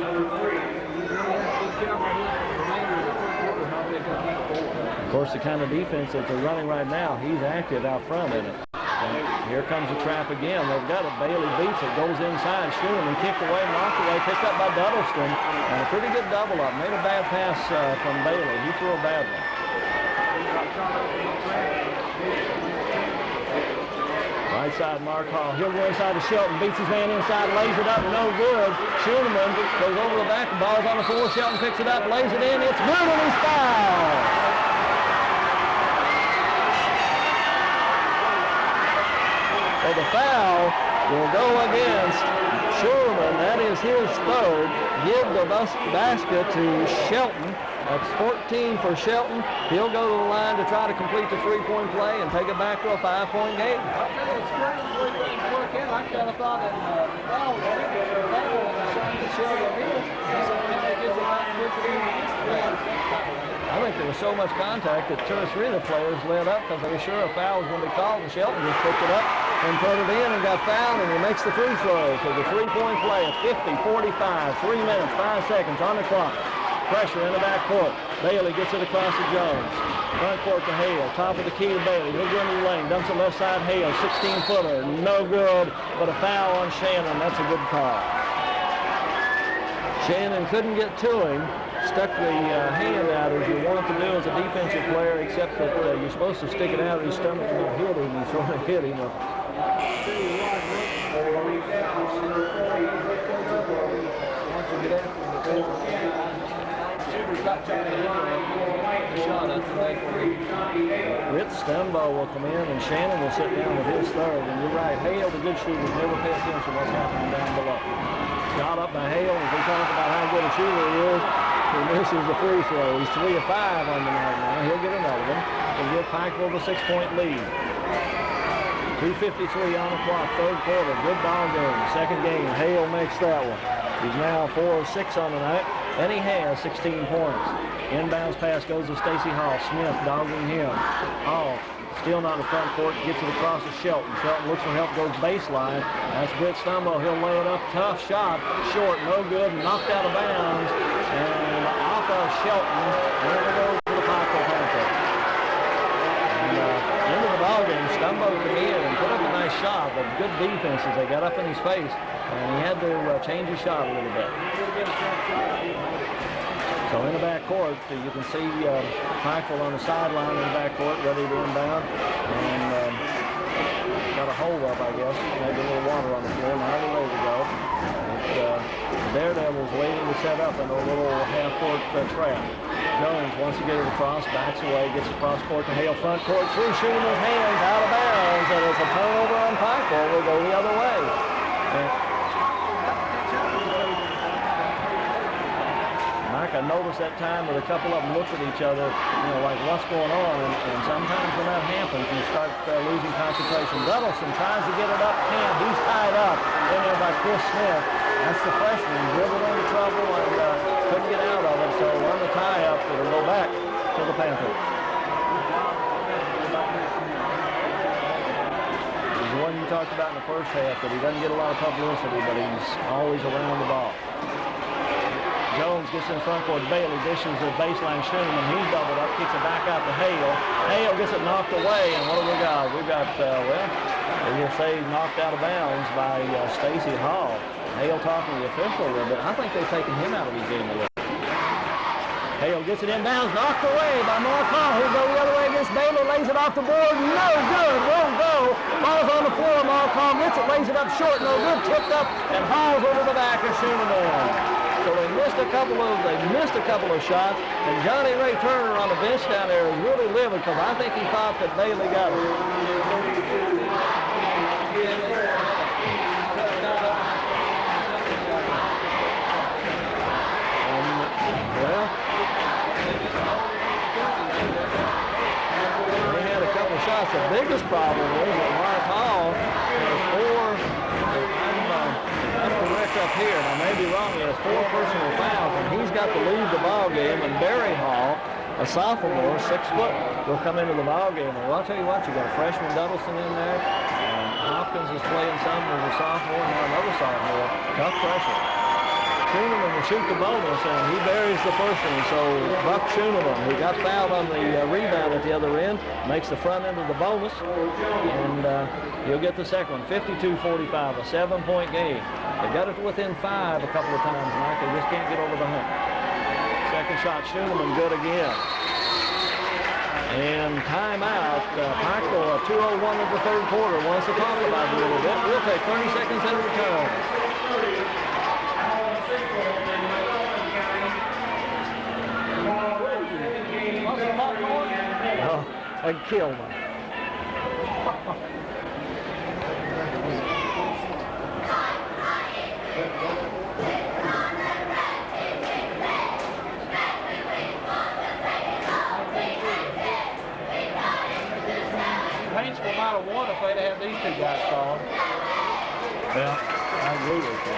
Of course, the kind of defense that they're running right now, he's active out front in it. And here comes the trap again. They've got it. Bailey beats it, goes inside, Schumann kicked away, knocked away, picked up by Duddleston, and a pretty good double up. Made a bad pass from Bailey. He threw a bad one. Right side, Mark Hall. He'll go inside to Shelton, beats his man inside, lays it up, no good. Schumann goes over the back, the ball's on the floor. Shelton picks it up, lays it in. It's good, and he's fouled. So the foul will go against Sherman. That is his third. Give the basket to Shelton. That's 14 for Shelton. He'll go to the line to try to complete the three-point play and take it back to a 5-point game. I kind of thought that foul was I think there was so much contact that 2 or 3 of the players let up because they were sure a foul was going to be called, and Shelton just picked it up and put it in and got fouled, and he makes the free throw. So the three-point play at 50-45, 3 minutes, 5 seconds on the clock. Pressure in the back court. Bailey gets it across to Jones. Front court to Hale. Top of the key to Bailey. He'll go into the lane. Dumps it left side. Hale. 16-footer. No good, but a foul on Shannon. That's a good call. Shannon couldn't get to him. Stuck the hand out as you want to do as a defensive player, except that you're supposed to stick it out of his stomach and not hit him. He's trying to hit him. Ritz Stumbo will come in, and Shannon will sit down with his third. And you're right, Hale, the good shooters, never pay attention to what's happening down below. Shot up by Hale, as we talk about how good a shooter he is. He misses the free throw. He's 3 of 5 on the night now. He'll get another one and give Pikeville the 6-point lead. 2:53 on the clock, third quarter. Good ball game. Second game, Hale makes that one. He's now 4 of 6 on the night, and he has 16 points. Inbounds pass goes to Stacy Hall. Smith dogging him. Hall still not in the front court, gets it across to Shelton. Shelton looks for help, goes baseline. That's Britt Stumbo. He'll lay it up. Tough shot. Short, no good, knocked out of bounds. And off of Shelton, there it goes to the Pikeville Panthers. And into the ballgame, Stumbo came in and put up a nice shot, but good defense as they got up in his face. And he had to change his shot a little bit. So in the backcourt, you can see Pikeville on the sideline in the backcourt, ready to inbound. And got a hole up, I guess. Maybe a little water on the floor. Now they're ready to go. But, the Daredevils waiting to set up in a little half-court trap. Jones wants to get it across, backs away, gets across court to Hale, front court, through, shooting his hands, out of bounds, and it's a turnover on Pikeville. Will go the other way. Mike, I noticed that time that a couple of them looked at each other, like what's going on, and sometimes when that happens, you start losing concentration. Duddleston tries to get it up, can't. He's tied up in there by Chris Smith. That's the freshman, dribbled into trouble and couldn't get out of it, so on the tie-up, it'll go back to the Panthers. He's the one you talked about in the first half, that he doesn't get a lot of publicity, but he's always around the ball. Jones gets in front court. Bailey dishes the baseline Schumann. He's doubled up, kicks it back out to Hale. Hale gets it knocked away, and what do we got? We've got, we'll say knocked out of bounds by Stacy Hall. Hale talking to the official a little bit. I think they've taken him out of his game a little bit. Hale gets it inbounds, knocked away by Mark Hall, who'll go the other way against Bailey, lays it off the board, no good, won't go. Ball's on the floor, Marcom gets it, lays it up short, no good, tipped up, and hauls over the back of Schumann. So they missed a couple of shots, and Johnny Ray Turner on the bench down there is really livid because I think he thought that Bailey got it. Well, they had a couple of shots. The biggest problem is that Mark Hall has four. I'm correct up here, and I may be wrong. He has 4 personal fouls, and he's got to leave the ball game. And Barry Hall, a sophomore, 6 foot, will come into the ball game. Well, I'll tell you what, you got a freshman Duddleson in there, and Hopkins is playing some as a sophomore, and now another sophomore. Tough pressure. Schumann will shoot the bonus, and he buries the first one. So Buck Schumann, who got fouled on the rebound at the other end, makes the front end of the bonus, and he'll get the second one. 52-45, a 7-point game. They got it within 5 a couple of times, Mike. They just can't get over the hump. Second shot, Schumann, good again. And timeout. Pikeville, 2:01 of the third quarter. Wants to talk about it a little bit. We'll take 30 seconds and return. Oh, and kill them. Paintsville might have won if they'd have these 2 guys calling. Yeah, I agree with you.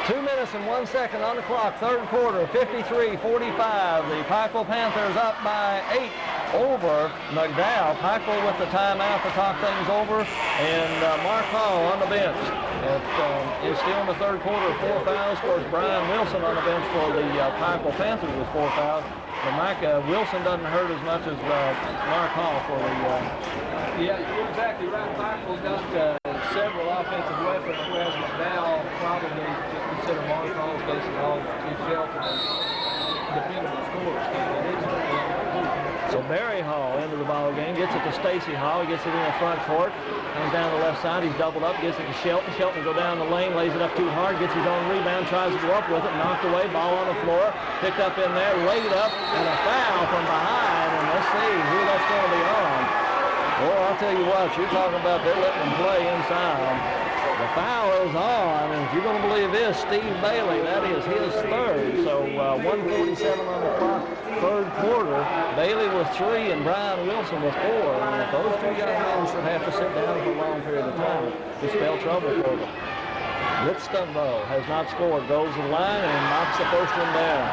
2 minutes and 1 second on the clock, third quarter, 53-45. The Pikeville Panthers up by 8 over McDowell. Pikeville with the timeout to talk things over, and Mark Hall on the bench. It's still in the third quarter, 4 fouls. Of course, Brian Wilson on the bench for the Pikeville Panthers with 4 fouls. But Mike Wilson doesn't hurt as much as Mark Hall for the... Yeah, you're exactly right. Pikeville's got several offensive weapons, whereas McDowell probably just consider Mark Hall, Stacey Hall, Keith Shelton as dependable scorers. So Barry Hall into the ball game, gets it to Stacey Hall. He gets it in the front court, comes down the left side. He's doubled up, gets it to Shelton. Shelton go down the lane, lays it up too hard, gets his own rebound, tries to go up with it, knocked away, ball on the floor, picked up in there, laid up, and a foul from behind. And let's see who that's going to be on. Well, I'll tell you what, you're talking about they're letting them play inside. The foul is on, and if you're going to believe this, Steve Bailey, that is his third. So 1:47 on the clock, third quarter. Bailey with 3 and Brian Wilson with 4. And if those 2 young men should have to sit down for a long period of time, it spell trouble for them. Rich Stumbo has not scored, goes to the line and knocks the first one down.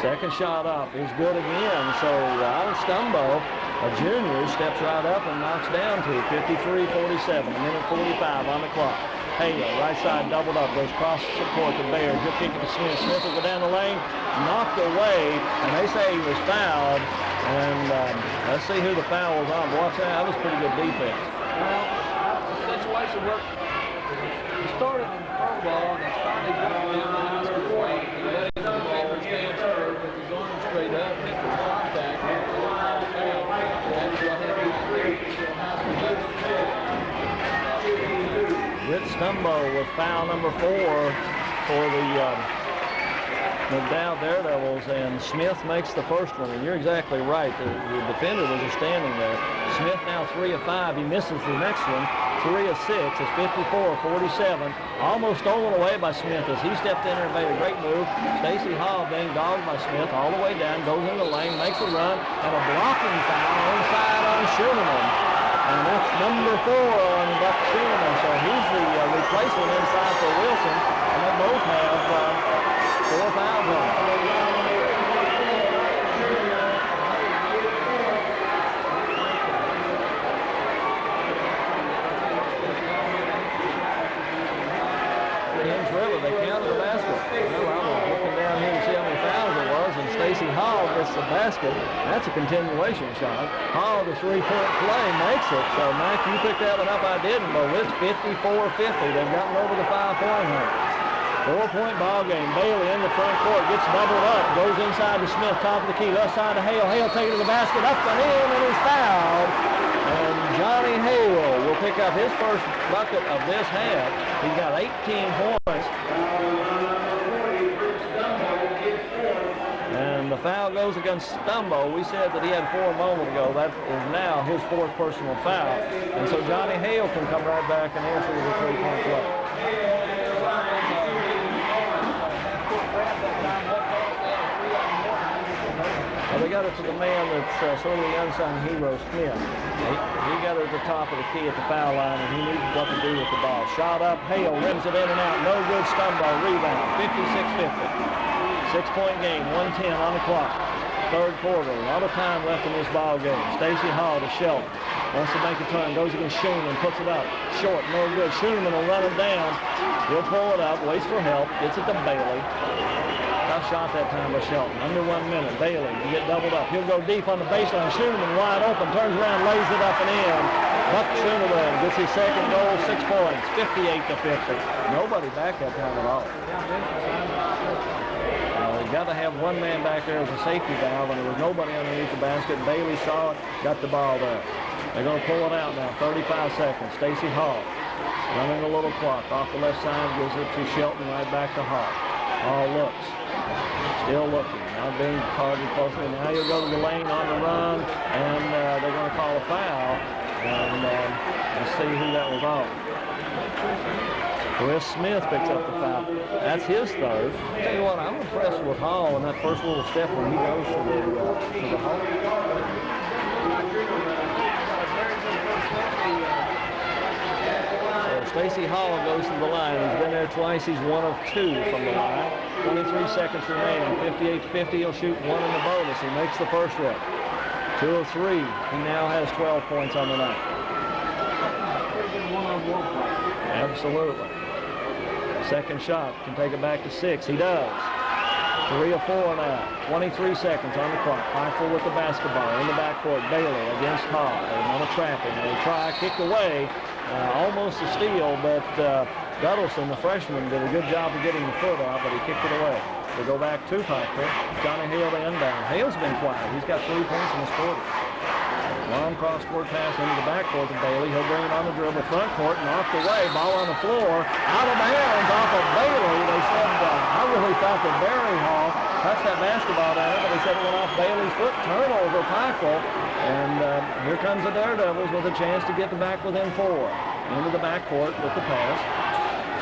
Second shot up is good again. So Alan Stumbo, a junior, steps right up and knocks down to 53-47, a minute 45 on the clock. Hale, right side doubled up, goes cross support to Bears. He'll kick it to Smith. Smith will go down the lane, knocked away, and they say he was fouled. And let's see who the foul was on. Watch that was pretty good defense. Well, that's a situation where he started in the throw ball and it's finally going down the high school lane. He let him defender stand firm, but he's going straight up, hit the contact, and that's what happened there. Rich Stumbo with foul number 4 for the McDowell Daredevils, and Smith makes the first one. And you're exactly right. The defender was just standing there. Smith now 3 of 5. He misses the next one. 3 of 6. It's 54-47. Almost stolen away by Smith as he stepped in there and made a great move. Stacey Hall being dogged by Smith all the way down, goes in the lane, makes a run, and a blocking foul inside on Schumann. And that's number 4 on Buck Schumann. So he's the replacement inside for Wilson. And they both have 4 fouls on them. They counted the basket. Well, I was looking down here to see how many fouls it was, and Stacey Hall gets the basket. That's a continuation shot. Hall, the three-point play, makes it. So, Mike, you picked that one up. I didn't. But it's 54-50. They've gotten over the 5-point mark. 4-point ball game. Bailey in the front court, gets doubled up, goes inside to Smith, top of the key, left side to Hale. Hale takes it to the basket, up and in, and he's fouled. And Johnny Hale will pick up his first bucket of this half. He's got 18 points. And the foul goes against Stumbo. We said that he had 4 a moment ago. That is now his 4th personal foul. And so Johnny Hale can come right back and answer with a 3-point play. Well, they got it to the man that's sort of the unsung hero, Smith. He got it at the top of the key at the foul line, and he knew what to do with the ball. Shot up, Hale rims it in and out. No good, Stumbo, rebound, 56-50. 6-point game, 1:10 on the clock. 3rd quarter, a lot of time left in this ball game. Stacy Hall to Shelton. Wants to make a turn, goes against Schoeneman, puts it up. Short, no good. Schoeneman will run it down. He'll pull it up, waits for help, gets it to Bailey. Tough shot that time by Shelton. Under 1 minute. Bailey to get doubled up. He'll go deep on the baseline. Schoeneman wide open, turns around, lays it up and in. Buck Schoeneman gets his second goal, 6 points, 58-50. Nobody back that time at all. You've got to have one man back there as a safety valve, and there was nobody underneath the basket. Bailey saw it, got the ball there. They're going to pull it out now, 35 seconds. Stacy Hall running a little clock. Off the left side, gives it to Shelton, right back to Hall. Hall looks, still looking, not being targeted closely. Now you'll go to the lane on the run, and they're going to call a foul, and let's see who that was on. Chris Smith picks up the foul. That's his 3rd. I'll tell you what, I'm impressed with Hall in that first little step when he goes to the hole. Stacy Hall goes to the line. He's been there twice. He's 1 of 2 from the line. 23 seconds remaining. 58-50. He'll shoot 1 in the bonus. He makes the first one. 2 of 3. He now has 12 points on the night. Absolutely. Second shot can take it back to 6. He does. 3 of 4 now. 23 seconds on the clock. Eichel with the basketball in the backcourt. Bailey against Hall. They want to trap him. They try, kicked away. Almost a steal, but Guttleson, the freshman, did a good job of getting the foot out, but he kicked it away. They go back to Eichel. Johnny Hale to inbound. Hale's been quiet. He's got 3 points in this quarter. Long cross-court pass into the backcourt to Bailey. He'll bring it on the dribble, front court, and off the way. Ball on the floor. Out of bounds off of Bailey. They said, I really thought that Barry Hall touched that basketball down there, but they said it went off Bailey's foot. Turnover, Eichel. And here comes the Daredevils with a chance to get back within 4. Into the backcourt with the pass.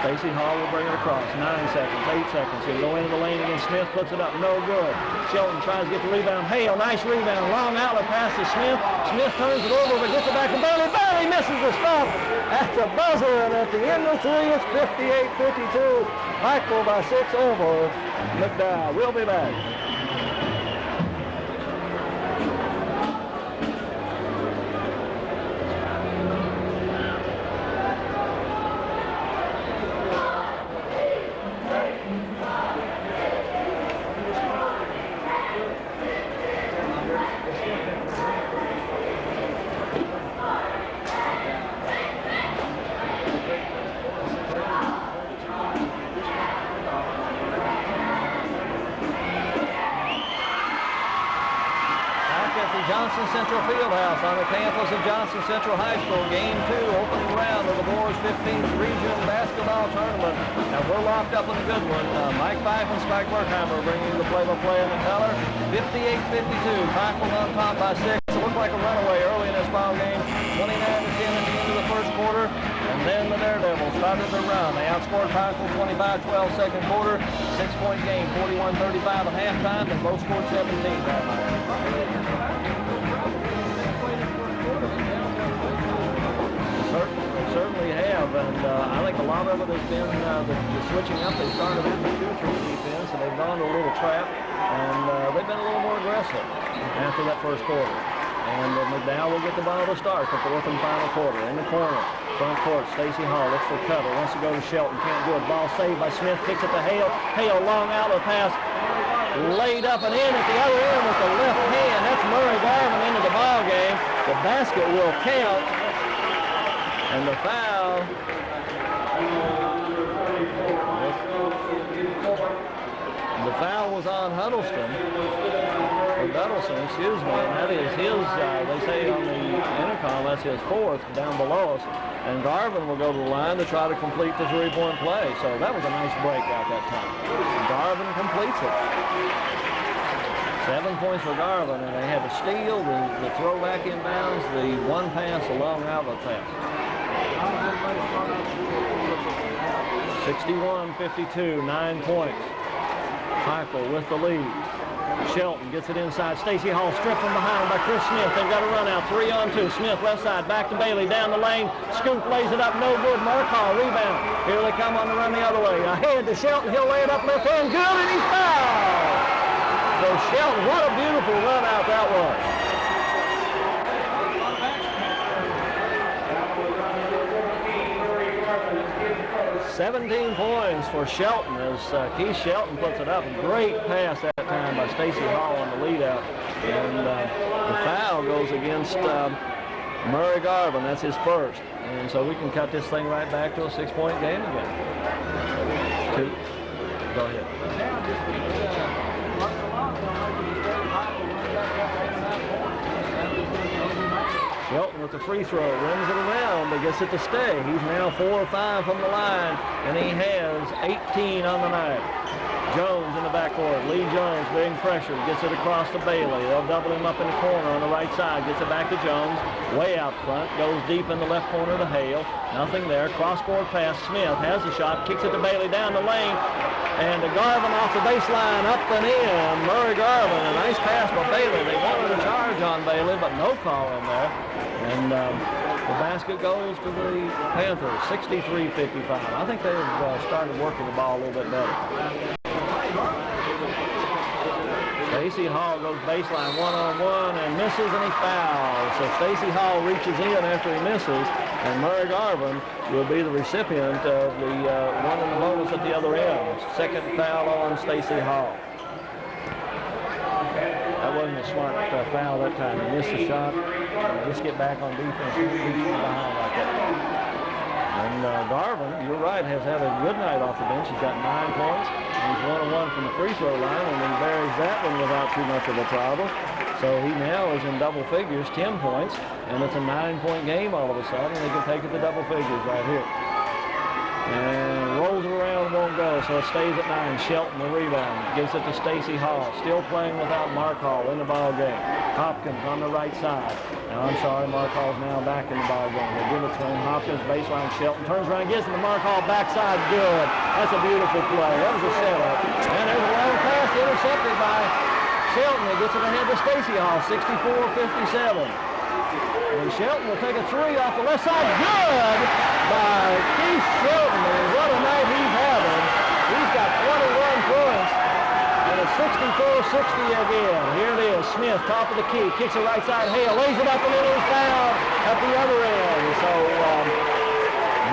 Stacy Hall will bring it across. 9 seconds, 8 seconds. He'll go into the lane against Smith, puts it up, no good. Shelton tries to get the rebound. Hale, nice rebound. Long outlet pass to Smith. Smith turns it over, but gets it back to Bailey. Bailey misses the stop. That's a buzzer, and at the end of 3, it's 58-52. Eichel by 6 over McDowell. We'll be back. Johnson Central Fieldhouse on the campus of Johnson Central High School. Game 2, opening round of the Boys 15th Region Basketball Tournament. And we're locked up with a good one. Mike Fife and Spike Werkheimer bringing you the play-by-play in the color. 58-52. Eichel on top by 6. It looked like a runaway early in this ball game. 29-10 at the end of the first quarter. And then the Daredevils started to run. They outscored Eichel 25-12 second quarter. 6-point game, 41-35 at halftime. They both scored 17 that night. Certainly have, and I think a lot of it has been the switching up. They started in the 2-3 defense, and they've gone to a little trap, and they've been a little more aggressive after that first quarter. And McDowell will get the ball to start the fourth and final quarter. In the corner, front court, Stacy Hall looks for cover, wants to go to Shelton, can't do it. Ball saved by Smith, kicks it to Hale. Hale, long outlet pass, laid up and in at the other end with the left hand. That's Murray Garvin into the ball game. The basket will count, and the foul. The foul was on Huddleston, or Duddleson, excuse me, and that is his, they say on the intercom, that's his fourth down below us. And Garvin will go to the line to try to complete the three-point play. So that was a nice break out that time. Garvin completes it. 7 points for Garvin, and they had the steal, the throw back in bounds, the one pass, the long outlet pass. 61-52, 9 points. Michael with the lead. Shelton gets it inside. Stacy Hall stripped from behind by Chris Smith. They've got a run out, 3-on-2. Smith left side, back to Bailey, down the lane. Scoop lays it up, no good. Markall rebound. Here they come on the run the other way. Ahead to Shelton. He'll lay it up left hand. Good, and he's fouled. So Shelton, what a beautiful run out that was. 17 points for Shelton as Keith Shelton puts it up. A great pass that time by Stacy Hall on the lead out. And the foul goes against Murray Garvin. That's his first. And so we can cut this thing right back to a 6-point game again. Two. Go ahead. Shelton with the free throw, runs it around, but gets it to stay. He's now 4 or 5 from the line, and he has 18 on the night. Jones in the backcourt. Lee Jones being pressured, gets it across to Bailey. They'll double him up in the corner on the right side, gets it back to Jones, way out front, goes deep in the left corner to Hale. Nothing there. Cross-court pass. Smith has the shot, kicks it to Bailey down the lane, and to Garvin off the baseline, up and in. Murray Garvin, a nice pass by Bailey. They wanted a charge on Bailey, but no call in there. And the basket goes to the Panthers, 63-55. I think they've started working the ball a little bit better. Stacy Hall goes baseline one-on-one and misses, and he fouls. So Stacy Hall reaches in after he misses, and Murray Garvin will be the recipient of the one in the bonus at the other end. Second foul on Stacy Hall. That wasn't a smart foul that time. He missed the shot. Just get back on defense and reach from behind like that. And Garvin, you're right, has had a good night off the bench. He's got 9 points. He's 1-of-1 from the free throw line, and he buries that one without too much of a problem. So he now is in double figures, 10 points, and it's a 9-point game all of a sudden. They can take it to double figures right here. And rolls it around, won't go, so it stays at 9. Shelton, the rebound, gives it to Stacy Hall. Still playing without Mark Hall in the ball game. Hopkins on the right side. Now, I'm sorry, Mark Hall's now back in the ball game. They give it to him. Hopkins, baseline, Shelton turns around, gives it to Mark Hall, backside, good. That's a beautiful play. That was a setup. And there's a long pass intercepted by Shelton. He gets it ahead to Stacy Hall, 64-57. And Shelton will take a three off the left side. Good by Keith Shelton. And what a night he's having. He's got 21 points. And it's 64-60 again. Here it is. Smith, top of the key. Kicks it right side. Hale lays it up and it is fouled at the other end. So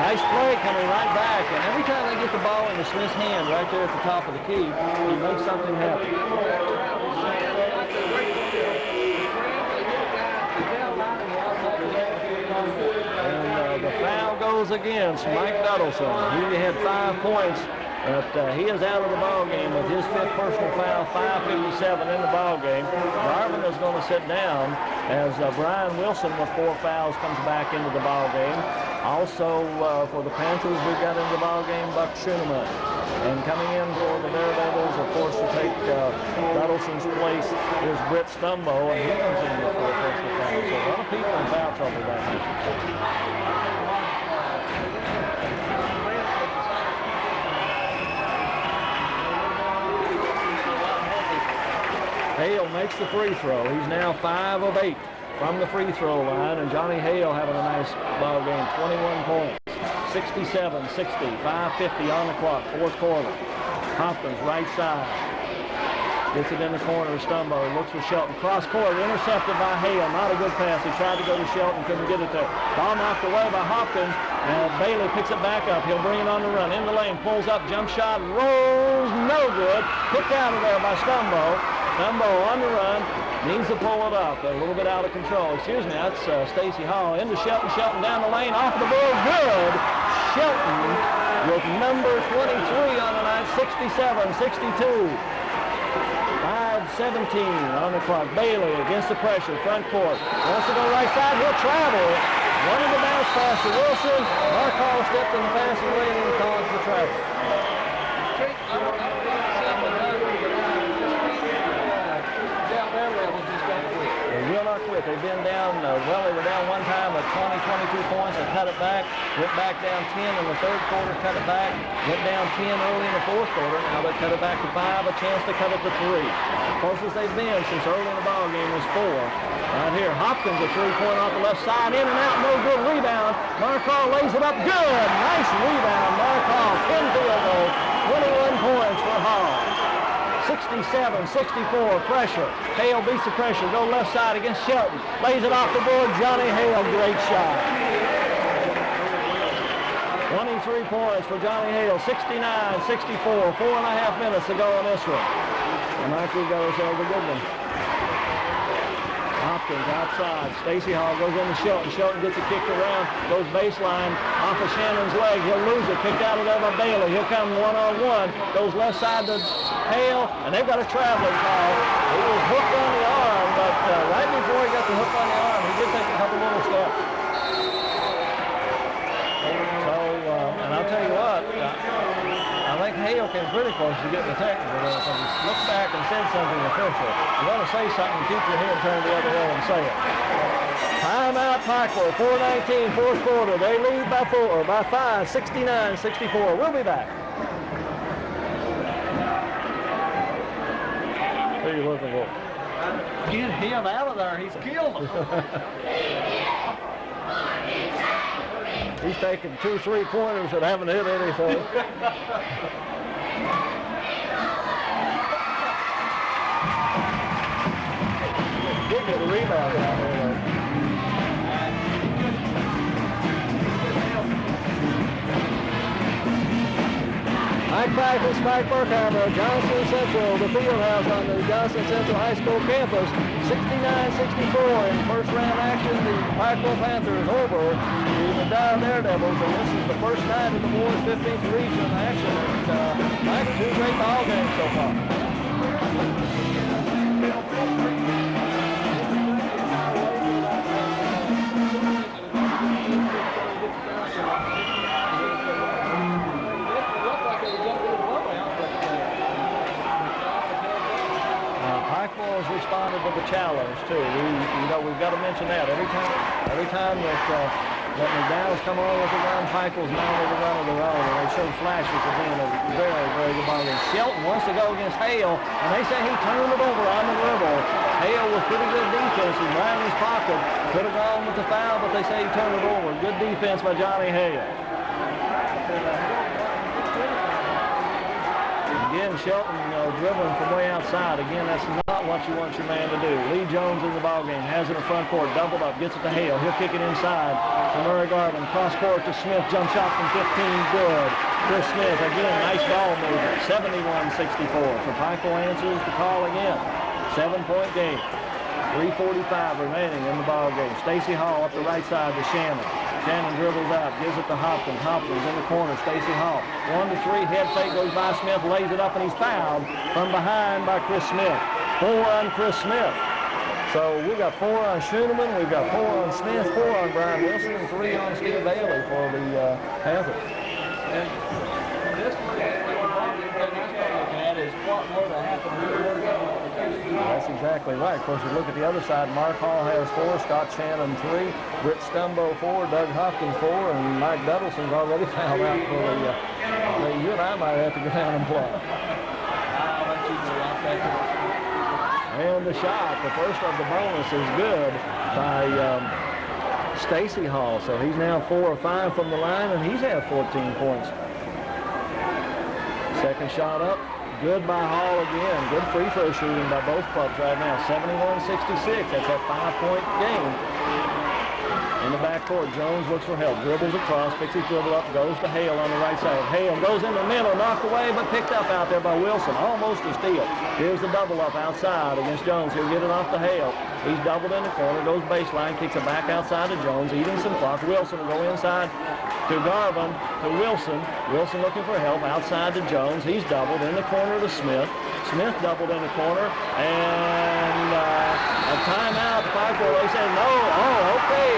nice play coming right back. And every time they get the ball into Smith's hand right there at the top of the key, he makes something happen. And the foul goes against Mike Duddleson. He had 5 points, but he is out of the ball game with his 5th personal foul, 5:57 in the ball game. Garvin is going to sit down as Brian Wilson with 4 fouls comes back into the ball game. Also for the Panthers, we've got into the ball game Buck Schoenemann. And coming in for the Daredevils, of course, to take Duddleson's place is Britt Stumbo, and he comes in with 4 personal fouls. So a lot of people in foul trouble back here. Hale makes the free throw. He's now 5 of 8 from the free throw line, and Johnny Hale having a nice ball game, 21 points. 67-60, 5:50 on the clock, 4th quarter. Hopkins right side. Gets it in the corner. Stumbo looks for Shelton. Cross court, intercepted by Hale. Not a good pass. He tried to go to Shelton, couldn't get it there. Ball knocked away by Hopkins. Bailey picks it back up. He'll bring it on the run. In the lane, pulls up, jump shot, rolls, no good. Kicked out of there by Stumbo. Stumbo on the run. Needs to pull it up. A little bit out of control. Excuse me, that's Stacy Hall. Into Shelton. Shelton down the lane. Off the board. Good. Shelton with number 23 on the night. 67-62. 5:17 on the clock. Bailey against the pressure. Front court. Wants to go right side. He'll travel. Wanted to bounce pass to Wilson. Mark Hall stepped in the passing lane and called for travel. They will not quit. They've been down, well, they were down one time at 20, 22 points. They cut it back. Went back down 10 in the third quarter, cut it back. Went down 10 early in the fourth quarter. Now they cut it back to 5, a chance to cut it to 3. Closest they've been since early in the ball game was 4. Right here, Hopkins, a three-point off the left side, in and out, no good rebound. Mark Hall lays it up, good. Nice rebound, Mark Hall, 10 field goals, 21 points for Hall. 67-64, pressure. Hale beats the pressure, go left side against Shelton. Lays it off the board, Johnny Hale, great shot. 23 points for Johnny Hale, 69-64, 4.5 minutes to go in this one. And Mike, we got ourselves a good one. Hopkins outside. Stacy Hall goes into Shelton. Shelton gets it kicked around, goes baseline off of Shannon's leg. He'll lose it. Kicked out of there by Bailey. He'll come one-on-one. Goes left side to Hale, and they've got a traveling call. He was hooked on the arm, but right before he got the hook on the arm, he did take a couple little steps. So, and I'll tell you what, I think Hale came pretty close to getting the technical there, because he looked back and said something official. You want to say something, keep your head turned the other way and say it. Timeout, Pikeville, 4:19, fourth quarter. They lead by 5, 69-64. We'll be back. Who are you looking for? Get him out of there. He's killed him. He's taking 2 3-pointers that haven't hit anything. Did get a rebound down there, though. Mike Pikes, Mike Burkheimer, Johnson Central, the field house on the Johnson Central High School campus. 69-64 in first round action. The Pikeville Panthers over the McDowell Daredevils, and this is the first night of the boys' 15th region action. And Mike, 2 great ball games so far. Pikeville has responded to the challenge too. We've got to mention that every time that McDowell's come on with the run, Pikeville's mounted the run of their own, and they show flashes of being a very, very good ball game. Shelton wants to go against Hale, and they say he turned it over on the dribble. Hale with pretty good defense. He's right in his pocket. Could have gone with the foul, but they say he turned it over. Good defense by Johnny Hale. Again, Shelton dribbling from way outside. Again, that's not what you want your man to do. Lee Jones in the ballgame, has it in front court, doubled up, gets it to Hale. He'll kick it inside to Murray Garvin. Cross court to Smith, jump shot from 15, good. Chris Smith, again, nice ball movement, 71-64. So Pikeville answers the call again. 7-point game. 3:45 remaining in the ballgame. Stacy Hall up the right side to Shannon. Shannon dribbles out, gives it to Hopkins. Hopkins in the corner, Stacy Hall. 1-3, head fake goes by Smith, lays it up, and he's fouled from behind by Chris Smith. 4 on Chris Smith. So we've got 4 on Schooneman, we've got 4 on Smith, 4 on Brian Wilson, and 3 on Steve Bailey for the Panthers. And this one, is what more than half a million. That's exactly right. Of course, you look at the other side, Mark Hall has 4, Scott Shannon 3, Britt Stumbo 4, Doug Hopkins 4, and Mike Duddleson's already fouled out for the you and I might have to go down and play. And the shot, the first of the bonus, is good by Stacy Hall. So he's now 4 of 5 from the line, and he's had 14 points. Second shot up, Good by Hall again. Good free throw shooting by both clubs right now. 71-66. That's a 5-point game. In the backcourt, Jones looks for help. Dribbles across, picks his dribble up, goes to Hale on the right side. Hale goes in the middle, knocked away, but picked up out there by Wilson. Almost a steal. Here's the double up outside against Jones. He'll get it off to Hale. He's doubled in the corner, goes baseline, kicks it back outside to Jones, eating some clock. Wilson will go inside to Garvin, to Wilson. Wilson looking for help outside to Jones. He's doubled in the corner to Smith. Smith doubled in the corner, and a timeout. They say no. Oh, okay.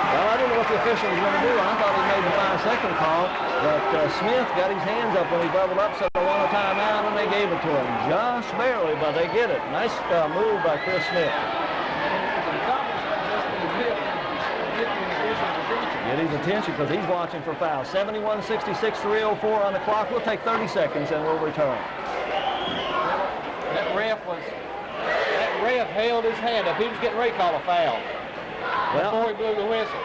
Well, I didn't know what the official was going to do. I thought he made the 5-second call, but Smith got his hands up when he doubled up, so they want a timeout, and they gave it to him. Just barely, but they get it. Nice move by Chris Smith. Get his attention because he's watching for fouls. 71-66, 3:04 on the clock. We'll take 30 seconds and we'll return. That ref held his hand up. He was getting ready to call a foul before he blew the whistle.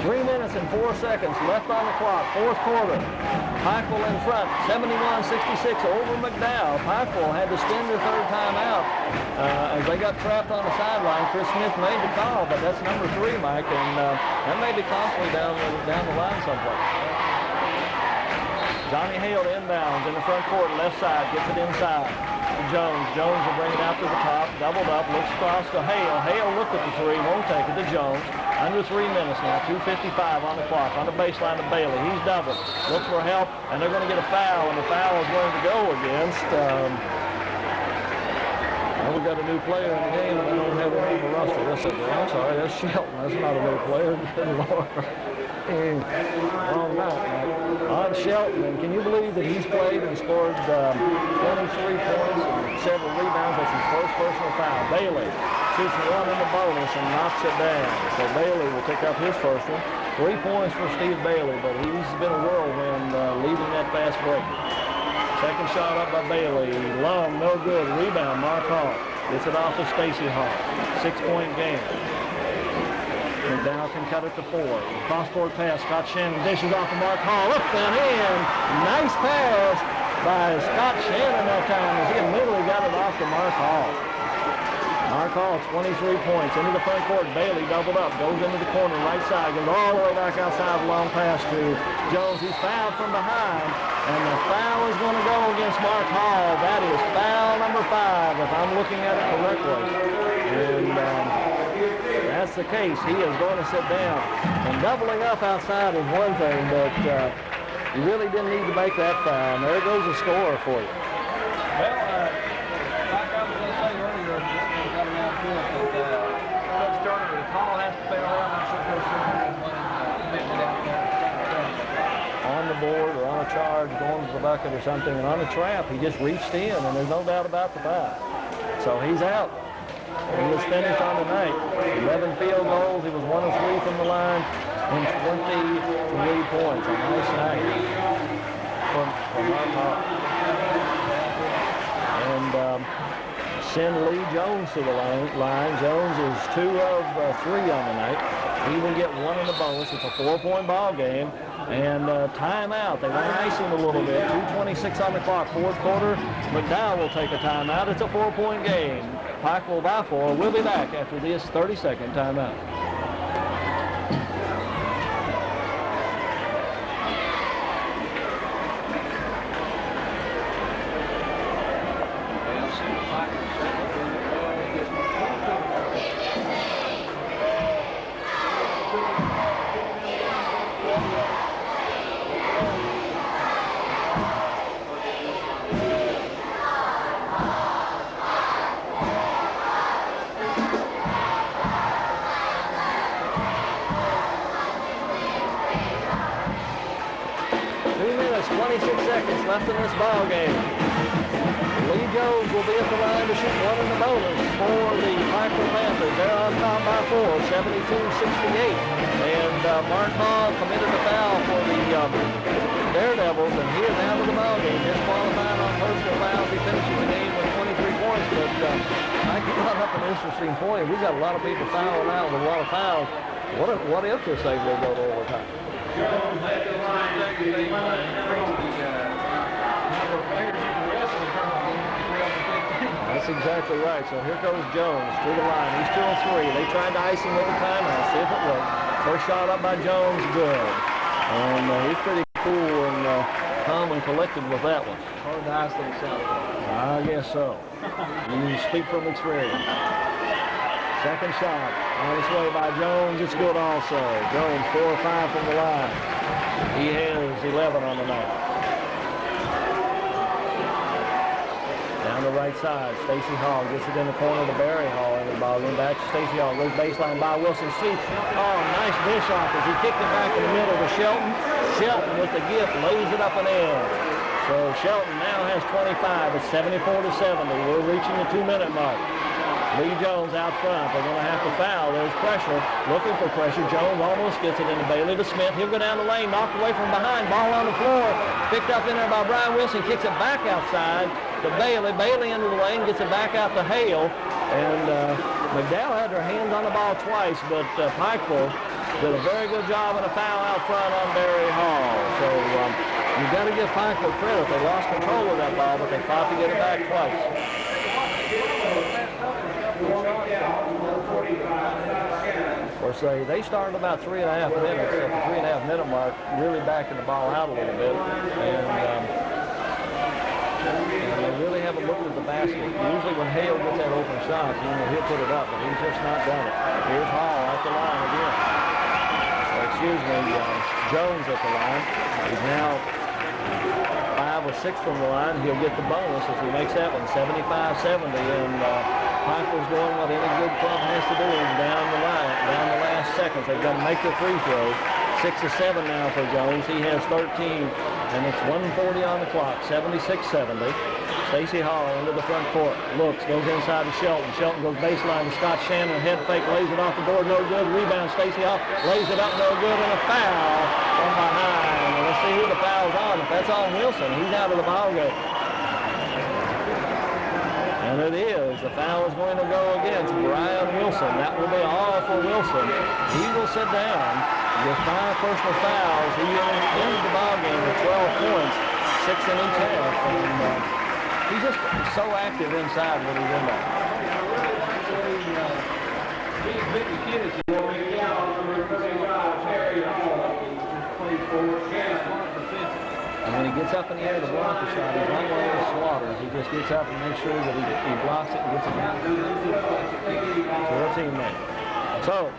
3 minutes and 4 seconds left on the clock, fourth quarter. Pikeville in front, 71-66 over McDowell. Pikeville had to spend their third timeout as they got trapped on the sideline. Chris Smith made the call, but that's number 3, Mike, and that may be costly down the line someplace. Johnny Hale inbounds in the front court, left side, gets it inside to Jones. Jones will bring it out to the top, doubled up, looks across to Hale. Hale looked at the 3, won't take it to Jones. Under 3 minutes now, 2:55 on the clock. On the baseline to Bailey. He's doubled. Looks for help, and they're going to get a foul, and the foul is going to go against... well, we've got a new player in the game, and I don't have any on the roster. Yes, I do. I'm sorry, that's Shelton. That's not a new player. Good Lord. Wrong night, Mike. On Shelton, and can you believe that he's played and scored 23 points and several rebounds? That's his first personal foul. Bailey shoots one in the bonus and knocks it down. So Bailey will pick up his first one. 3 points for Steve Bailey, but he's been a whirlwind leaving that fast break. Second shot up by Bailey. Long, no good. Rebound, Mark Hall. Gets it off to Stacy Hall. 6-point game. McDowell can cut it to 4. Cross-court pass. Scott Shannon dishes off to Mark Hall. Up and in. Nice pass by Scott Shannon that time as he immediately got it off to Mark Hall. Mark Hall, 23 points. Into the front court. Bailey doubled up. Goes into the corner. Right side. Goes all the way back outside. Long pass to Jones. He's fouled from behind. And the foul is going to go against Mark Hall. That is foul number 5, if I'm looking at it correctly. And that's the case. He is going to sit down. And doubling up outside is one thing, but you really didn't need to make that foul. And there goes the score for you. Well, like I was going to say earlier, just when we got around to it, that Coach Turner, if Hall has to fail out, I'm sure Coach Turner will want to make it out there. On the board or on a charge, going to the bucket or something, and on the trap, he just reached in, and there's no doubt about the foul. So he's out. He was finished on the night. 11 field goals. He was 1 of 3 from the line and 23 points. A nice night from Mark Hall. And send Lee Jones to the line. Jones is 2 of 3 on the night. He will get 1 in the bonus. It's a 4-point ball game. And timeout. They want to ice him a little bit. 2:26 on the clock. Fourth quarter. McDowell will take a timeout. It's a 4-point game. Pikeville by 4. We'll be back after this 30-second timeout. minutes, 26 seconds left in this ball game. Lee Jones will be at the line to shoot one in the bonus for the Pikeville Panthers. They're on top by 4, 72-68. And Mark Hall committed a foul for the Daredevils, and he is out of the ball game. Disqualified on personal fouls. He finishes the game with 23 points. But I brought up an interesting point. We've got a lot of people fouling out with a lot of fouls. What if this thing will go to overtime? That's exactly right. So here goes Jones to the line. He's 2 of 3. They tried to ice him with the timeout. See if it works. First shot up by Jones, good. And he's pretty cool and calm and collected with that one. Hard to ice themselves. I guess so. You speak from experience. Second shot on its way by Jones. It's good also. Jones 4 or 5 from the line. He has 11 on the night. Down the right side, Stacy Hall gets it in the corner to Barry Hall in the ball game. Back to Stacy Hall, goes baseline by Wilson. See, oh, nice dish off as he kicked it back in the middle to Shelton. Shelton with the gift lays it up and in. So Shelton now has 25. It's 74-70. We're reaching the 2-minute mark. Lee Jones out front. They're going to have to foul. There's pressure. Looking for pressure. Jones almost gets it into Bailey to Smith. He'll go down the lane, knocked away from behind. Ball on the floor. Picked up in there by Brian Wilson. Kicks it back outside to Bailey. Bailey into the lane. Gets it back out to Hale. And McDowell had their hands on the ball twice, but Pikeville did a very good job and a foul out front on Barry Hall. So you've got to give Pikeville credit. They lost control of that ball, but they fought to get it back twice. Of course, they started about 3.5 minutes. At the 3.5 minute mark, really backing the ball out a little bit. And they really haven't looked at the basket. Usually when Hale gets that open shot, he'll put it up, but he's just not done it. Here's Hall at the line again. Excuse me, Jones at the line. He's now 5 or 6 from the line. He'll get the bonus if he makes that one, 75-70. And Pikeville's doing what any good club has to do is down the line, down the last seconds. They've got to make the free throw. 6 of 7 now for Jones. He has 13, and it's 1:40 on the clock, 76-70. Stacy Hall into the front court. Looks, goes inside to Shelton. Shelton goes baseline to Scott Shannon. Head fake, lays it off the board, no good. Rebound, Stacy Hall lays it up, no good, and a foul from behind. And let's see who the foul's on. If that's on Wilson, he's out of the ball game. And it is. The foul is going to go against Brian Wilson. That will be all for Wilson. He will sit down. With 5 personal fouls, he ended the ball game with 12 points, 6 in each half. And he's just so active inside when he's in there. And when he gets up in the air to block the shot, he's not one of those slaughters. He just gets up and makes sure that he blocks it and gets it down to a teammate. So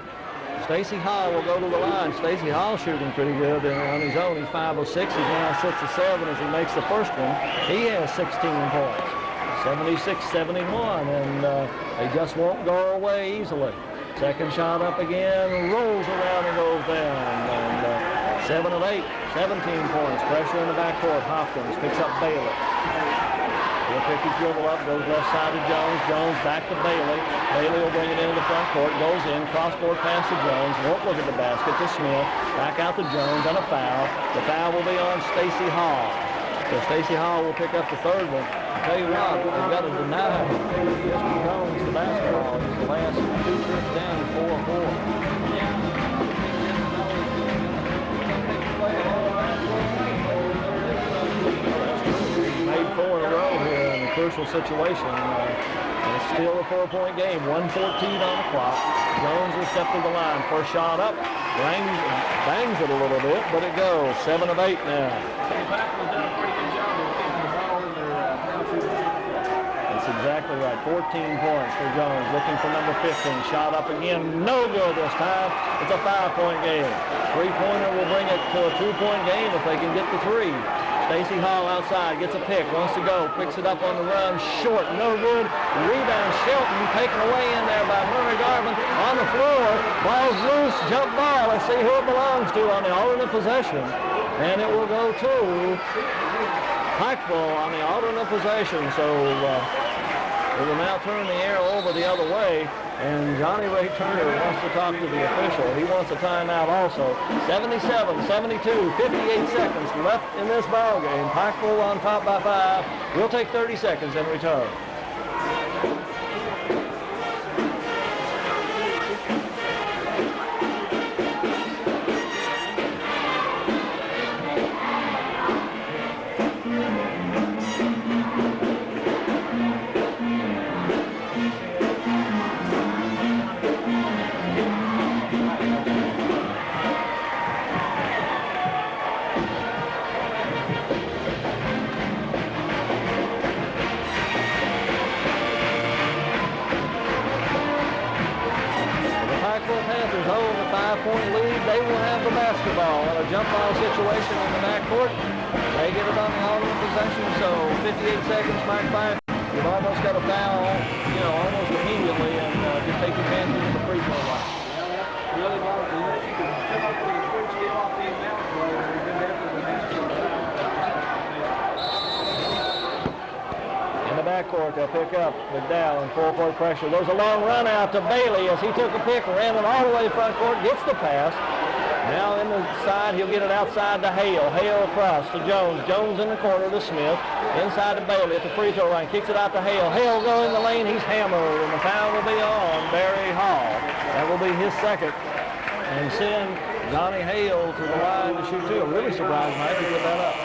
Stacy Hall will go to the line. Stacy Hall shooting pretty good on his own. He's 5 of 6. He's now 6 of 7 as he makes the first one. He has 16 points, 76-71, and they just won't go away easily. Second shot up again, rolls around and goes down. And 7 of 8, 17 points. Pressure in the backcourt. Hopkins picks up Bailey. He'll pick his dribble up, goes left side to Jones. Jones back to Bailey. Bailey will bring it into the front court, goes in, cross-court pass to Jones. Won't look at the basket to Smith. Back out to Jones on a foul. The foul will be on Stacy Hall. So Stacy Hall will pick up the third one. I'll tell you what, they've got to deny Mr. Jones the basketball. He's the last 2 trips down, 4-4. Made 4 in a row here in a crucial situation. It's still a 4-point game. 1:14 on the clock. Jones will step to the line. First shot up. Bangs it a little bit, but it goes. 7 of 8 now. That's exactly right. 14 points for Jones. Looking for number 15. Shot up again. No good this time. It's a 5-point game. 3-pointer will bring it to a 2-point game if they can get the 3. Stacy Hall outside, gets a pick, wants to go, picks it up on the run, short, no good. Rebound, Shelton taken away in there by Murray Garvin on the floor. Ball's loose, jump ball. Let's see who it belongs to on the alternate possession. and it will go to Pikeville on the alternate possession. So it will now turn the arrow over the other way, and Johnny Ray Turner wants to talk to the official. He wants a timeout also. 77-72, 58 seconds left in this ball game. Pikeville on top by 5. We'll take 30 seconds and return. Point lead. They will have the basketball on a jump ball situation in the backcourt. They get it on the alternate possession, so 58 seconds, Mike Fife. You've almost got a foul, almost immediately, and just take advantage of the free throw line. Yeah, really bothers me. You can come up with a quick steal off the inbound play, and we've been there for the next 2 In the backcourt, they'll pick up McDowell in full-court pressure. There's a long run out to Bailey as he took a pick, ran it all the way front court, gets the pass. Now in the side, he'll get it outside to Hale. Hale across to Jones. Jones in the corner to Smith. Inside to Bailey at the free throw line. Kicks it out to Hale. Hale go in the lane. He's hammered, and the foul will be on Barry Hall. That will be his second. And send Johnny Hale to the line to shoot two. I'm really surprised Mike to put that up.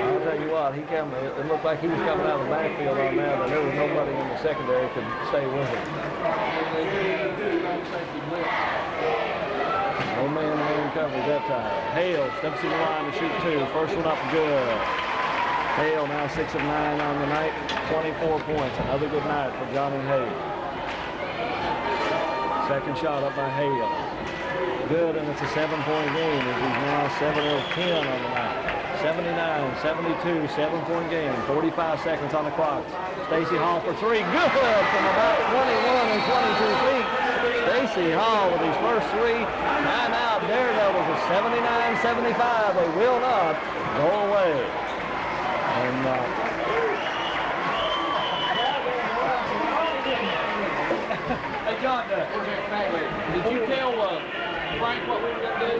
I'll tell you what, it looked like he was coming out of the backfield on that, but there was nobody in the secondary could stay with him. No man coverage that time. Hale steps in the line to shoot two. First one up good. Hale now 6 of 9 on the night, 24 points. Another good night for Johnny Hale. Second shot up by Hale. Good, and it's a 7-point game as he's now 7 of 10 on the night. 79-72, 7-point game. 45 seconds on the clock. Stacey Hall for three. Good from about 21 and 22 feet. Stacey Hall with his first three. Timeout. Daredevils is 79-75. They will not go away. And Hey, John, did you tell Frank what we were going to do?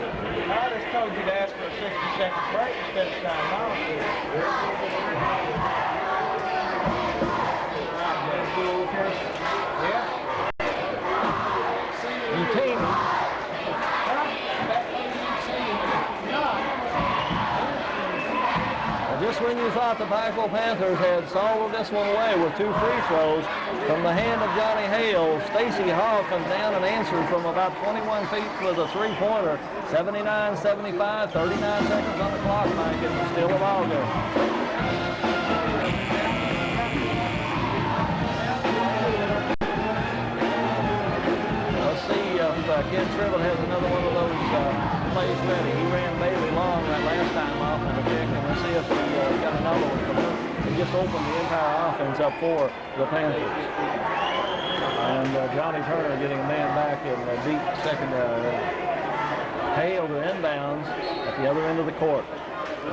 I just told you to ask for a 60-second break instead of signing off. Yeah. you team. Just when you thought the Pikeville Panthers had solved this one away with 2 free throws from the hand of Johnny Hale, Stacey Hall comes down and answers from about 21 feet with a three-pointer. 79-75, 39 seconds on the clock, Mike. It's still a ball game. Let's see if Ken Tribble has another one of those plays ready. He ran Bailey long that last time off on the kick, and let's see if he got another one from him. He just opened the entire offense up for the Panthers. And Johnny Turner getting a man back in the deep secondary. Hale to inbounds at the other end of the court.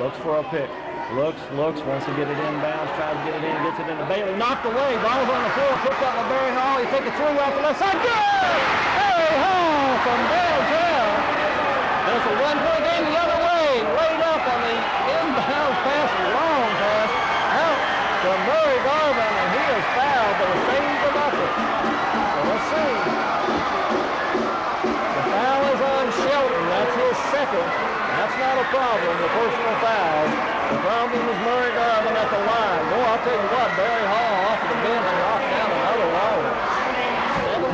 Looks for a pick. Looks, wants to get it inbounds, tries to get it in, gets it into Bailey. Knocked away, ball's on the floor, picked up by Barry Hall. He takes it through out the left side. Good! Barry Hall from downtown. It's a one-point game the other way. Laid up on the inbounds pass, long pass, out to Murray Garvin, and he is fouled, but it saves the bucket. So let's see. The foul is on Shelton. That's his second. That's not a problem, the personal foul. The problem is Murray Garvin at the line. Boy, I'll tell you what, Barry Hall off of the bench knocked down another long one.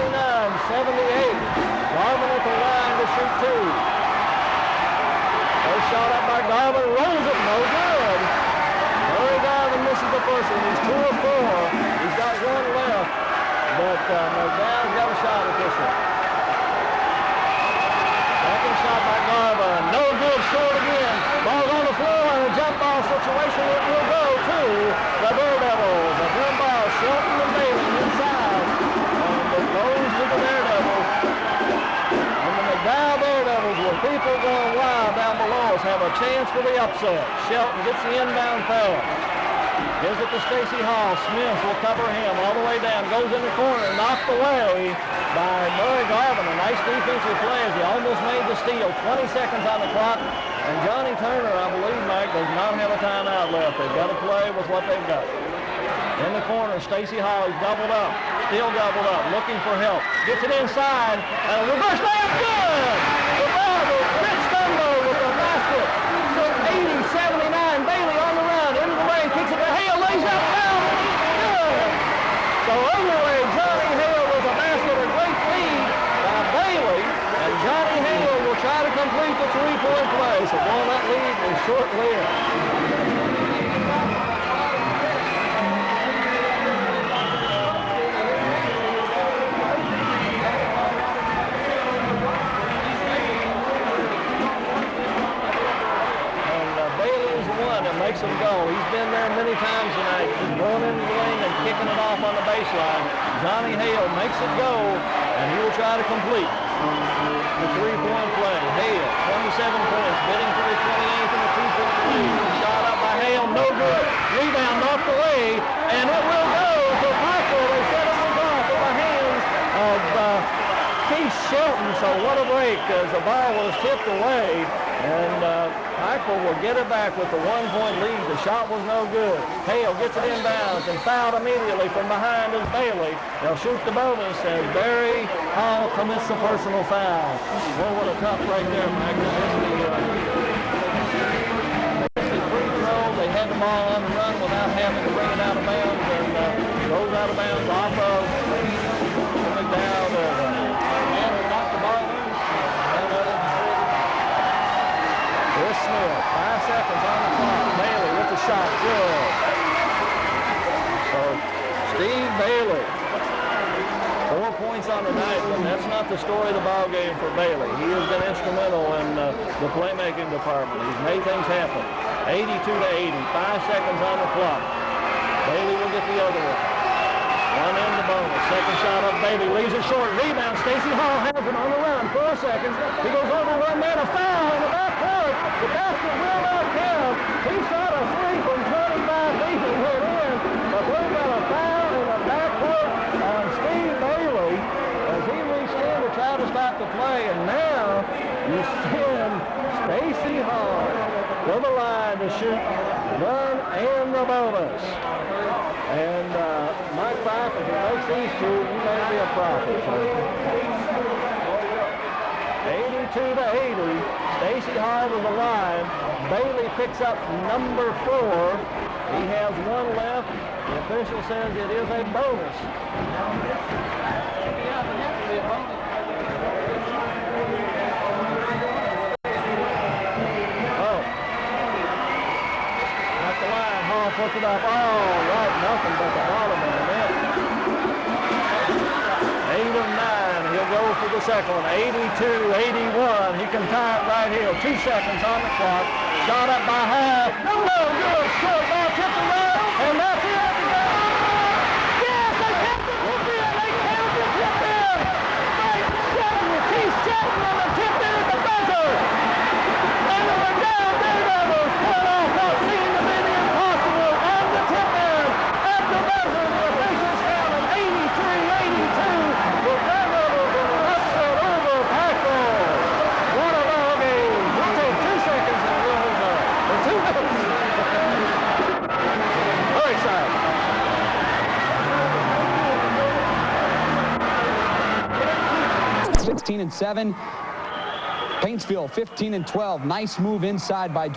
79-78. Garvin at the line to shoot two. First shot up by Garvin, rolls it, no good. Murray Garvin misses the first one. He's 2 of 4. He's got one left, but McDowell's got a shot at this one. Second shot by Garvin, no good, short again. Ball's on the floor, and a jump ball situation. It will go to the Daredevils. a chance for the upset. Shelton gets the inbound pass. Gives it to Stacy Hall. Smith will cover him all the way down. Goes in the corner. Knocked away by Murray Garvin. A nice defensive play as he almost made the steal. 20 seconds on the clock. And Johnny Turner, I believe, Mike, does not have a timeout left. They've got to play with what they've got. In the corner, Stacy Hall, he's doubled up. Still doubled up. Looking for help. Gets it inside. And a reverse layup. Good! The Rebels. Rich Stumbo with the basket. So 80-79. Bailey on the run. Into the lane. Kicks it to Hale. Lays up. Down. Good! So overlay, Johnny Hale with a basket. A great lead by Bailey. And Johnny Hale will try to complete the three-point play. So that lead is short-lived. Makes him go. He's been there many times tonight, just going into the lane and kicking it off on the baseline. Johnny Hale makes it go, and he will try to complete the three-point play. Hale, 27 points, bidding for his 28th in the two-point lead. Shot up by Hale, no good. Rebound knocked away, and it will go to Michael. They set it off in the hands of Keith Shelton. So what a break as the ball was tipped away. And Michael will get it back with the one-point lead. The shot was no good. Hale gets it inbounds and fouled immediately from behind is Bailey. They'll shoot the bonus as Barry Hall commits a personal foul. Well, what a tough break there, Michael. Free throw. They had the ball on the run without having to bring it out of bounds, and goes out of bounds off of McDowell. Knocked the ball loose. Chris Smith, 5 seconds on the clock. Bailey with the shot, good. So Steve Bailey, 4 points on the night, but that's not the story of the ball game for Bailey. He has been instrumental in the playmaking department. He's made things happen. 82-80, 5 seconds on the clock. Bailey will get the other one. One in the bonus. Second shot up, Bailey leaves it short. Rebound. Stacy Hall has it on the run. 4 seconds. He goes over one man. A foul in the backcourt. The basket will not count. He shot a three from 25 feet and went in. But we've got a foul in the backcourt on Steve Bailey as he reached in to try to stop the play. And now you send Stacy Hall to the line to shoot run and the bonus. And Mike Fife, if he makes these two, he may be a prophet. 82-80, Stacy Hall to the line. Bailey picks up number 4. He has one left. The official says it is a bonus. Puts it up. Oh, right, nothing but the bottom of the net. 8 of 9. He'll go for the second one. 82-81. He can tie it right here. 2 seconds on the clock. Shot up by Hall. No good. Short ball tipped away, and that's it. Yes, they tipped it. They counted it. Tipped in. Keith Shelton on the tip in at the buzzer. And they were down. Daredevils pulled off what seemed to be the impossible on the tip in at the buzzer. The officials count at 83-82. The Daredevils in an upset over Packard. What a ball game. We'll take 2 seconds and we'll move on. For 2 minutes. Very exciting. $16-7. Paintsville 15-12. Nice move inside by